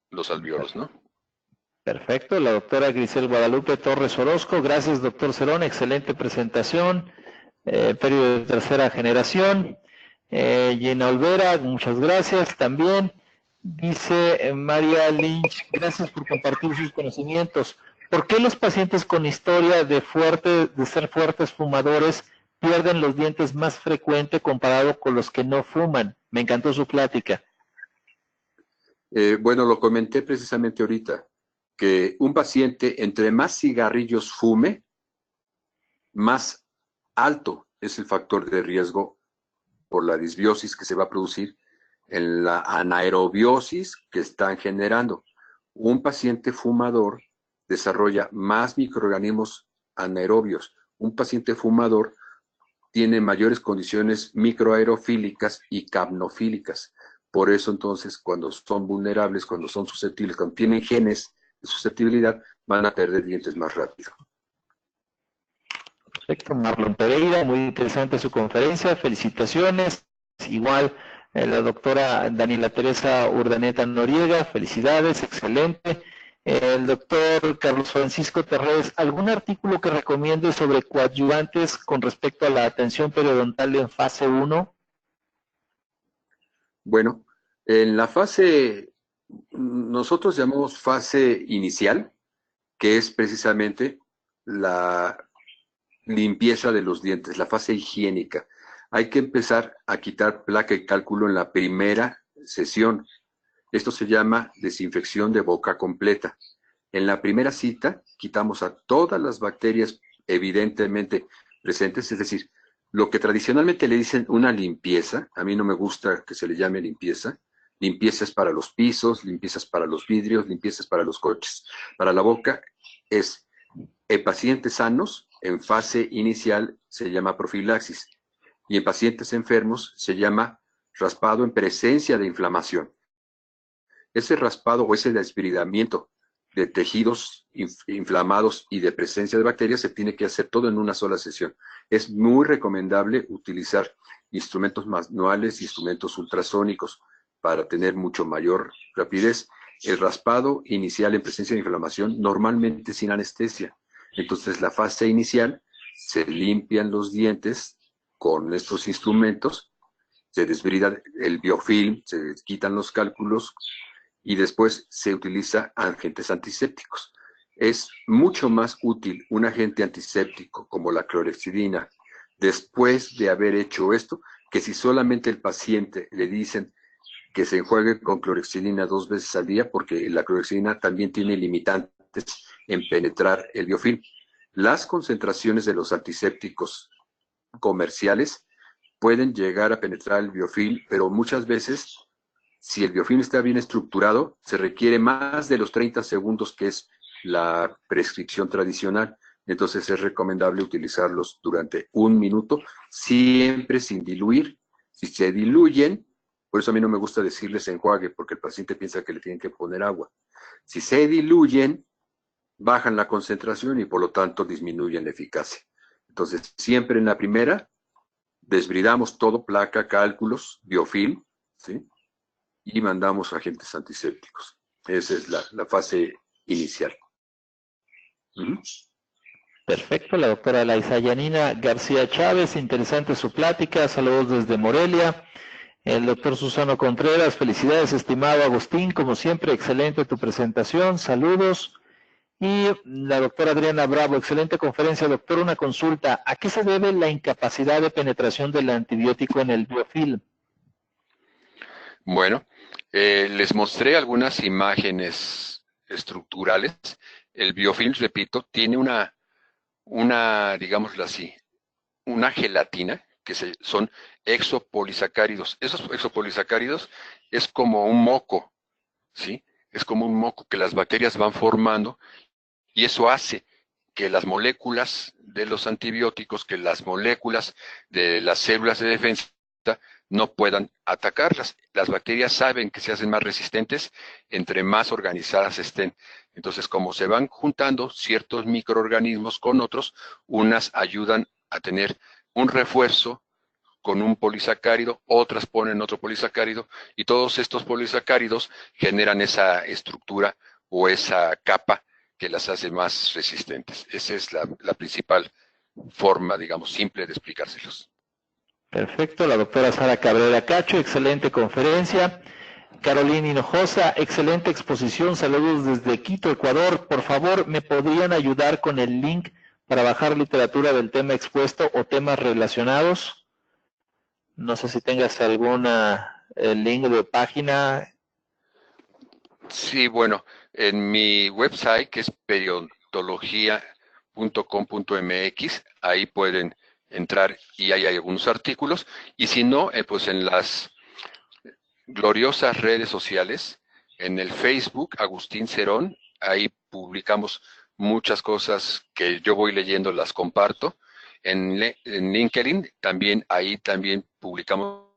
Speaker 3: los alvéolos, ¿no?
Speaker 2: Perfecto, la doctora Grisel Guadalupe Torres Orozco, gracias doctor Cerón, excelente presentación, periodo de tercera generación. Gina Olvera, muchas gracias también. Dice María Lynch, gracias por compartir sus conocimientos. ¿Por qué los pacientes con historia de ser fuertes fumadores pierden los dientes más frecuente comparado con los que no fuman? Me encantó su plática.
Speaker 4: Bueno, lo comenté precisamente ahorita, que un paciente entre más cigarrillos fume, más alto es el factor de riesgo por la disbiosis que se va a producir en la anaerobiosis que están generando. Un paciente fumador desarrolla más microorganismos anaerobios. Un paciente fumador tiene mayores condiciones microaerofílicas y capnofílicas. Por eso entonces cuando son vulnerables, cuando son susceptibles, cuando tienen genes de susceptibilidad, van a perder dientes más rápido.
Speaker 2: Perfecto, Marlon Pereira, muy interesante su conferencia, felicitaciones. Igual la doctora Daniela Teresa Urdaneta Noriega, felicidades, excelente. El doctor Carlos Francisco Terrés, ¿algún artículo que recomiende sobre coadyuvantes con respecto a la atención periodontal en fase 1?
Speaker 4: Bueno, en la fase, nosotros llamamos fase inicial, que es precisamente la limpieza de los dientes, la fase higiénica. Hay que empezar a quitar placa y cálculo en la primera sesión. Esto se llama desinfección de boca completa. En la primera cita quitamos a todas las bacterias evidentemente presentes, es decir, lo que tradicionalmente le dicen una limpieza, a mí no me gusta que se le llame limpieza. Limpieza es para los pisos, limpieza es para los vidrios, limpieza es para los coches. Para la boca es, en pacientes sanos, en fase inicial se llama profilaxis, y en pacientes enfermos se llama raspado en presencia de inflamación. Ese raspado o ese desbridamiento de tejidos inflamados y de presencia de bacterias se tiene que hacer todo en una sola sesión. Es muy recomendable utilizar instrumentos manuales, instrumentos ultrasónicos para tener mucho mayor rapidez. El raspado inicial en presencia de inflamación normalmente sin anestesia. Entonces la fase inicial se limpian los dientes con estos instrumentos, se desbrida el biofilm, se quitan los cálculos y después se utiliza agentes antisépticos. Es mucho más útil un agente antiséptico como la clorhexidina después de haber hecho esto, que si solamente el paciente le dicen que se enjuague con clorhexidina 2 veces al día, porque la clorhexidina también tiene limitantes en penetrar el biofilm. Las concentraciones de los antisépticos comerciales pueden llegar a penetrar el biofilm, pero muchas veces, si el biofilm está bien estructurado, se requiere más de los 30 segundos, que es la prescripción tradicional. Entonces es recomendable utilizarlos durante 1 minuto, siempre sin diluir. Si se diluyen, por eso a mí no me gusta decirles enjuague, porque el paciente piensa que le tienen que poner agua. Si se diluyen, bajan la concentración y por lo tanto disminuyen la eficacia. Entonces, siempre en la primera, desbridamos todo, placa, cálculos, biofilm, ¿sí? Y mandamos agentes antisépticos. Esa es la fase inicial.
Speaker 2: Perfecto, la doctora Laisa Yanina García Chávez, interesante su plática, saludos desde Morelia. El doctor Susano Contreras, felicidades, estimado Agustín, como siempre, excelente tu presentación, saludos. Y la doctora Adriana Bravo, excelente conferencia. Doctor, una consulta, ¿a qué se debe la incapacidad de penetración del antibiótico en el biofilm?
Speaker 3: Bueno, les mostré algunas imágenes estructurales. El biofilm, repito, tiene una, digámoslo así, una gelatina que son exopolisacáridos. Esos exopolisacáridos es como un moco, ¿sí? Es como un moco que las bacterias van formando y eso hace que las moléculas de los antibióticos, que las moléculas de las células de defensa no puedan atacarlas. Las bacterias saben que se hacen más resistentes entre más organizadas estén. Entonces, como se van juntando ciertos microorganismos con otros, unas ayudan a tener un refuerzo con un polisacárido, otras ponen otro polisacárido, y todos estos polisacáridos generan esa estructura o esa capa que las hace más resistentes. Esa es la principal forma, digamos, simple de explicárselos.
Speaker 2: Perfecto, la doctora Sara Cabrera Cacho, excelente conferencia. Carolina Hinojosa, excelente exposición, saludos desde Quito, Ecuador. Por favor, ¿me podrían ayudar con el link para bajar literatura del tema expuesto o temas relacionados? No sé si tengas alguna link de página.
Speaker 3: Sí, bueno, en mi website, que es periodontología.com.mx, ahí pueden entrar y ahí hay algunos artículos. Y si no, pues en las gloriosas redes sociales, en el Facebook, Agustín Cerón, ahí publicamos muchas cosas que yo voy leyendo, las comparto. En LinkedIn también, ahí también publicamos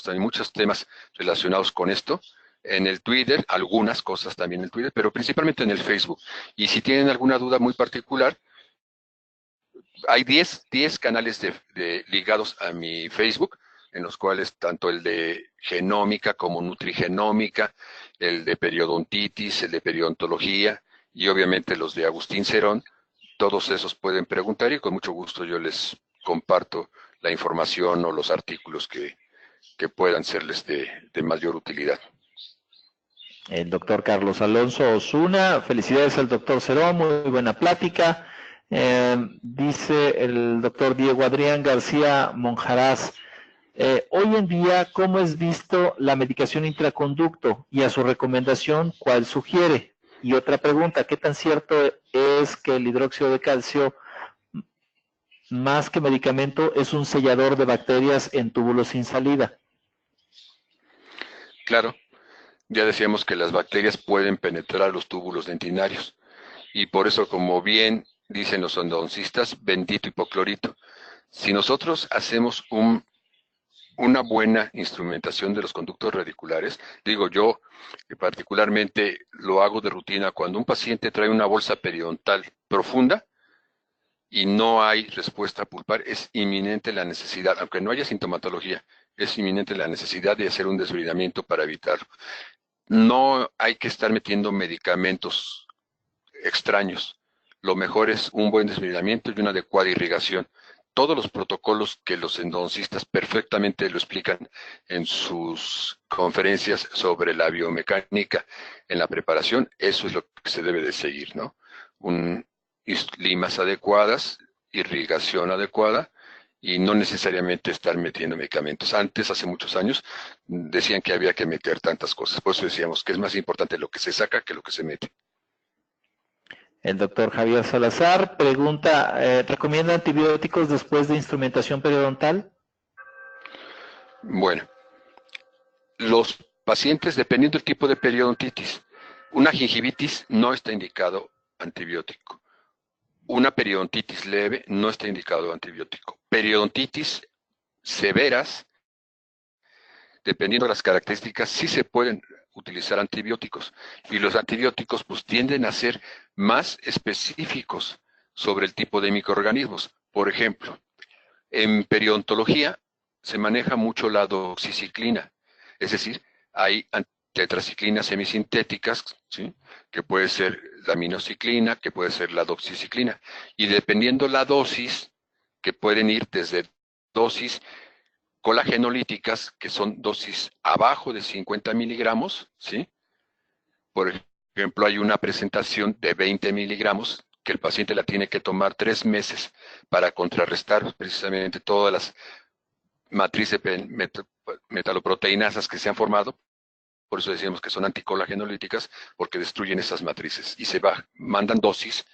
Speaker 3: también muchos temas relacionados con esto. En el Twitter, algunas cosas también en el Twitter, pero principalmente en el Facebook. Y si tienen alguna duda muy particular, hay 10 canales ligados a mi Facebook, en los cuales tanto el de genómica como nutrigenómica, el de periodontitis, el de periodontología y obviamente los de Agustín Cerón, todos esos pueden preguntar y con mucho gusto yo les comparto la información o los artículos que puedan serles de mayor utilidad.
Speaker 2: El doctor Carlos Alonso Osuna, felicidades al doctor Cerón, muy buena plática. Dice el doctor Diego Adrián García Monjaraz, hoy en día, ¿cómo es visto la medicación intraconducto y a su recomendación, cuál sugiere? Y otra pregunta, ¿qué tan cierto es que el hidróxido de calcio, más que medicamento, es un sellador de bacterias en túbulos sin salida?
Speaker 3: Claro, ya decíamos que las bacterias pueden penetrar los túbulos dentinarios y por eso, como bien dicen los endodoncistas, bendito hipoclorito. Si nosotros hacemos una buena instrumentación de los conductos radiculares, digo yo que particularmente lo hago de rutina cuando un paciente trae una bolsa periodontal profunda y no hay respuesta pulpar, es inminente la necesidad, aunque no haya sintomatología, es inminente la necesidad de hacer un desbridamiento para evitarlo. No hay que estar metiendo medicamentos extraños. Lo mejor es un buen desbridamiento y una adecuada irrigación. Todos los protocolos que los endodoncistas perfectamente lo explican en sus conferencias sobre la biomecánica en la preparación, eso es lo que se debe de seguir, ¿no? Limas adecuadas, irrigación adecuada y no necesariamente estar metiendo medicamentos. Antes, hace muchos años, decían que había que meter tantas cosas. Por eso decíamos que es más importante lo que se saca que lo que se mete.
Speaker 2: El doctor Javier Salazar pregunta, ¿recomienda antibióticos después de instrumentación periodontal?
Speaker 3: Bueno, los pacientes, dependiendo del tipo de periodontitis, una gingivitis no está indicado antibiótico. Una periodontitis leve no está indicado antibiótico. Periodontitis severas, dependiendo de las características, sí se pueden utilizar antibióticos. Y los antibióticos pues tienden a ser más específicos sobre el tipo de microorganismos. Por ejemplo, en periodontología se maneja mucho la doxiciclina. Es decir, hay tetraciclinas semisintéticas, ¿sí?, que puede ser la aminociclina, que puede ser la doxiciclina. Y dependiendo la dosis, que pueden ir desde dosis colagenolíticas, que son dosis abajo de 50 miligramos, ¿sí? Por ejemplo, hay una presentación de 20 miligramos que el paciente la tiene que tomar 3 meses para contrarrestar precisamente todas las matrices metaloproteinasas que se han formado. Por eso decíamos que son anticolagenolíticas, porque destruyen esas matrices y mandan dosis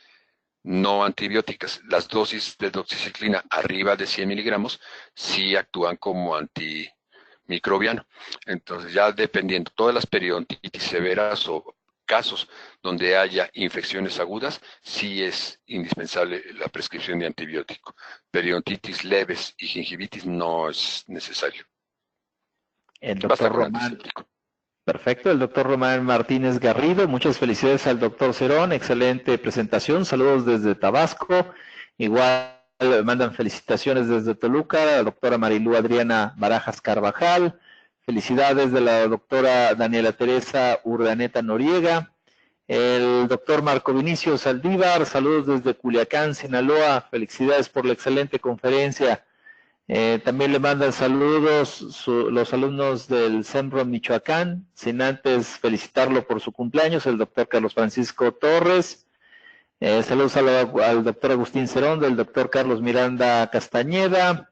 Speaker 3: no antibióticas. Las dosis de doxiciclina arriba de 100 miligramos sí actúan como antimicrobiano. Entonces, ya dependiendo, todas las periodontitis severas o casos donde haya infecciones agudas, sí es indispensable la prescripción de antibiótico. Periodontitis leves y gingivitis no es necesario.
Speaker 2: El doctor Román. Perfecto, el doctor Román Martínez Garrido, muchas felicidades al doctor Cerón, excelente presentación, saludos desde Tabasco, igual mandan felicitaciones desde Toluca, la doctora Marilú Adriana Barajas Carvajal, felicidades de la doctora Daniela Teresa Urdaneta Noriega, el doctor Marco Vinicio Saldívar, saludos desde Culiacán, Sinaloa, felicidades por la excelente conferencia. También le mandan saludos los alumnos del CEMRO Michoacán, sin antes felicitarlo por su cumpleaños, el doctor Carlos Francisco Torres. Saludos al doctor Agustín Cerón, del doctor Carlos Miranda Castañeda.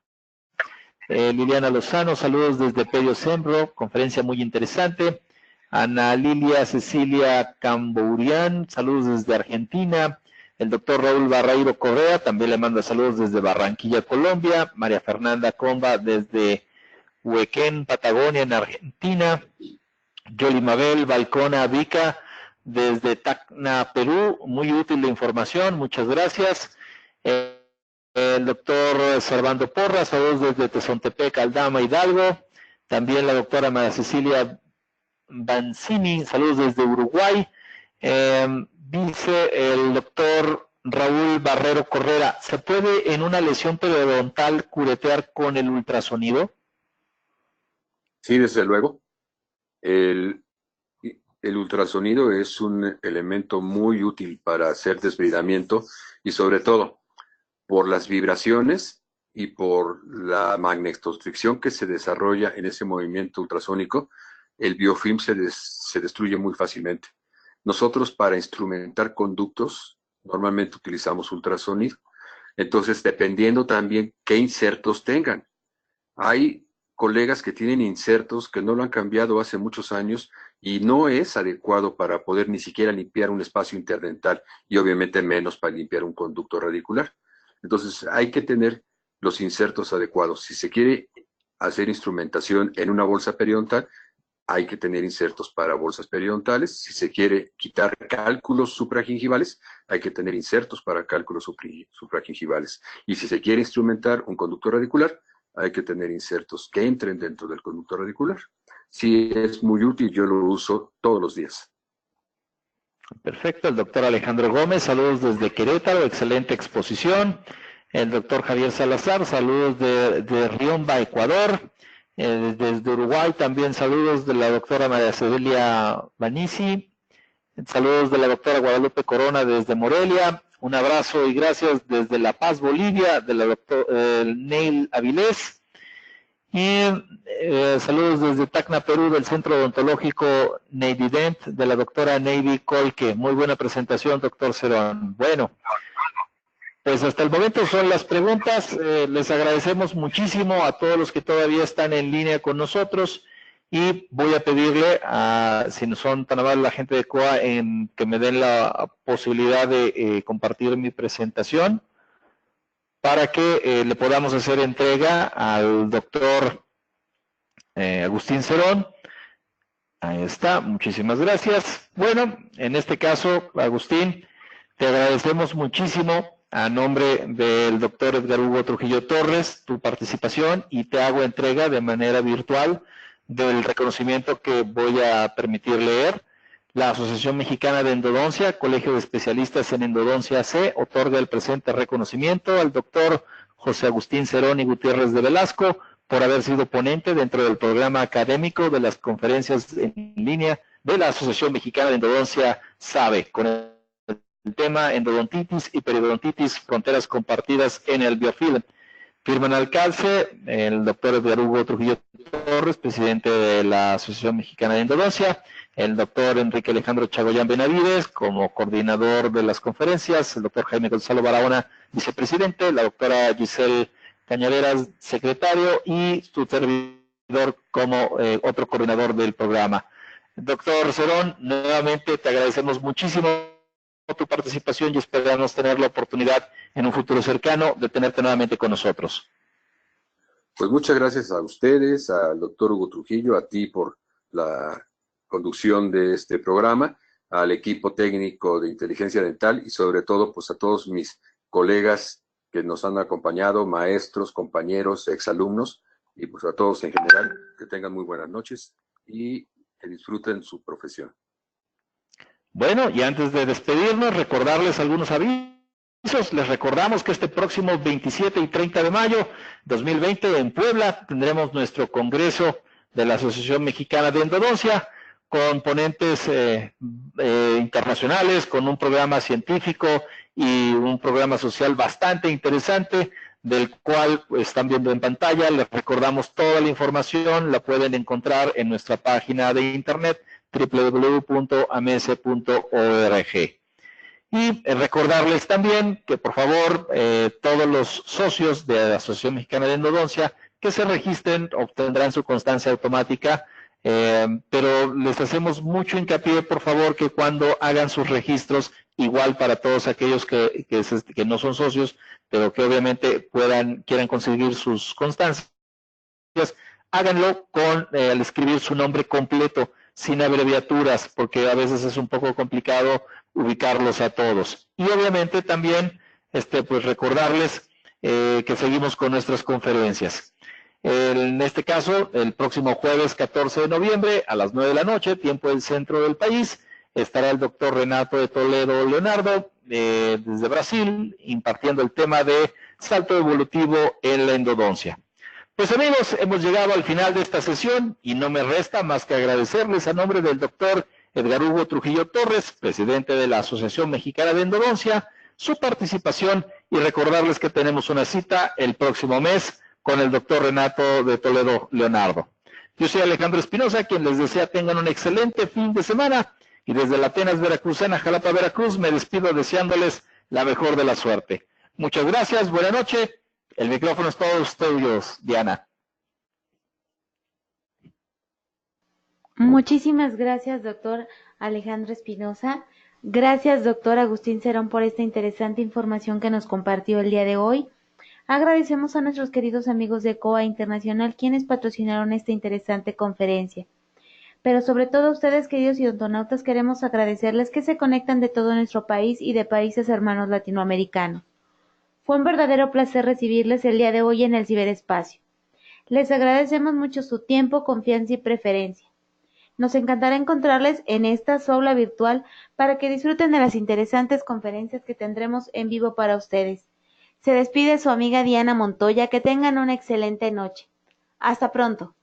Speaker 2: Liliana Lozano, saludos desde Pedio CEMRO, conferencia muy interesante. Ana Lilia Cecilia Cambourian, saludos desde Argentina. El doctor Raúl Barreiro Correa también le manda saludos desde Barranquilla, Colombia. María Fernanda Comba desde Huequén, Patagonia, en Argentina. Yoli Mabel Balcona Vica desde Tacna, Perú. Muy útil la información, muchas gracias. El doctor Servando Porras, saludos desde Tezontepec, Aldama, Hidalgo. También la doctora María Cecilia Banzini, saludos desde Uruguay. Dice el doctor Raúl Barrero Correa, ¿se puede en una lesión periodontal curetear con el ultrasonido?
Speaker 4: Sí, desde luego. El ultrasonido es un elemento muy útil para hacer desbridamiento y sobre todo por las vibraciones y por la magnetostricción que se desarrolla en ese movimiento ultrasónico, el biofilm se destruye muy fácilmente. Nosotros para instrumentar conductos normalmente utilizamos ultrasonido. Entonces, dependiendo también qué insertos tengan. Hay colegas que tienen insertos que no lo han cambiado hace muchos años y no es adecuado para poder ni siquiera limpiar un espacio interdental y obviamente menos para limpiar un conducto radicular. Entonces hay que tener los insertos adecuados. Si se quiere hacer instrumentación en una bolsa periodontal, hay que tener insertos para bolsas periodontales. Si se quiere quitar cálculos supragingivales, hay que tener insertos para cálculos supragingivales. Y si se quiere instrumentar un conducto radicular, hay que tener insertos que entren dentro del conducto radicular. Sí, es muy útil, yo lo uso todos los días.
Speaker 2: Perfecto, el doctor Alejandro Gómez, saludos desde Querétaro, excelente exposición. El doctor Javier Salazar, saludos de Riomba, Ecuador. Desde Uruguay también saludos de la doctora María Cedelia Banisi. Saludos de la doctora Guadalupe Corona desde Morelia. Un abrazo y gracias desde La Paz, Bolivia, de la doctora Neil Avilés. Y saludos desde Tacna, Perú, del Centro Odontológico Neidident, de la doctora Neidy Colque. Muy buena presentación, doctor Cerón. Bueno, pues hasta el momento son las preguntas. Les agradecemos muchísimo a todos los que todavía están en línea con nosotros y voy a pedirle, si no son tan amables la gente de COA, que me den la posibilidad de compartir mi presentación, para que le podamos hacer entrega al doctor Agustín Cerón. Ahí está, muchísimas gracias. Bueno, en este caso, Agustín, te agradecemos muchísimo a nombre del doctor Edgar Hugo Trujillo Torres tu participación y te hago entrega de manera virtual del reconocimiento que voy a permitir leer. La Asociación Mexicana de Endodoncia, Colegio de Especialistas en Endodoncia C, otorga el presente reconocimiento al doctor José Agustín Cerón y Gutiérrez de Velasco por haber sido ponente dentro del programa académico de las conferencias en línea de la Asociación Mexicana de Endodoncia SABE, con el tema endodontitis y periodontitis, fronteras compartidas en el biofilm. Firman al calce el doctor Edgar Hugo Trujillo Torres, presidente de la Asociación Mexicana de Endodoncia, el doctor Enrique Alejandro Chagoyán Benavides como coordinador de las conferencias, el doctor Jaime Gonzalo Barahona, vicepresidente, la doctora Giselle Cañaveras, secretario, y su servidor como otro coordinador del programa. Doctor Cerón, nuevamente te agradecemos muchísimo tu participación y esperamos tener la oportunidad en un futuro cercano de tenerte nuevamente con nosotros.
Speaker 4: Pues muchas gracias a ustedes, al doctor Hugo Trujillo, a ti por la conducción de este programa, al equipo técnico de Inteligencia Dental y sobre todo pues a todos mis colegas que nos han acompañado, maestros, compañeros, exalumnos y pues a todos en general, que tengan muy buenas noches y que disfruten su profesión.
Speaker 2: Bueno, y antes de despedirnos, recordarles algunos avisos. Les recordamos que este próximo 27 y 30 de mayo 2020 en Puebla tendremos nuestro congreso de la Asociación Mexicana de Endodoncia con ponentes internacionales, con un programa científico y un programa social bastante interesante, del cual están viendo en pantalla. Les recordamos toda la información, la pueden encontrar en nuestra página de internet www.ams.org. Y recordarles también que por favor todos los socios de la Asociación Mexicana de Endodoncia que se registren obtendrán su constancia automática, pero les hacemos mucho hincapié por favor que cuando hagan sus registros, igual para todos aquellos que no son socios, pero que obviamente quieran conseguir sus constancias, háganlo al escribir su nombre completo, sin abreviaturas, porque a veces es un poco complicado ubicarlos a todos. Y obviamente también pues recordarles que seguimos con nuestras conferencias. En este caso, el próximo jueves 14 de noviembre a las 9 de la noche, tiempo del centro del país, estará el doctor Renato de Toledo Leonardo desde Brasil, impartiendo el tema de salto evolutivo en la endodoncia. Pues amigos, hemos llegado al final de esta sesión y no me resta más que agradecerles a nombre del doctor Edgar Hugo Trujillo Torres, presidente de la Asociación Mexicana de Endodoncia, su participación y recordarles que tenemos una cita el próximo mes con el doctor Renato de Toledo Leonardo. Yo soy Alejandro Espinosa, quien les desea tengan un excelente fin de semana y desde la Atenas Veracruzana, Jalapa, Veracruz, me despido deseándoles la mejor de la suerte. Muchas gracias, buena noche. El micrófono es todos tuyos, Diana.
Speaker 1: Muchísimas gracias, doctor Alejandro Espinosa. Gracias, doctor Agustín Cerón, por esta interesante información que nos compartió el día de hoy. Agradecemos a nuestros queridos amigos de COA Internacional, quienes patrocinaron esta interesante conferencia. Pero sobre todo a ustedes, queridos odontonautas, queremos agradecerles que se conectan de todo nuestro país y de países hermanos latinoamericanos. Fue un verdadero placer recibirles el día de hoy en el ciberespacio. Les agradecemos mucho su tiempo, confianza y preferencia. Nos encantará encontrarles en esta su aula virtual para que disfruten de las interesantes conferencias que tendremos en vivo para ustedes. Se despide su amiga Diana Montoya. Que tengan una excelente noche. Hasta pronto.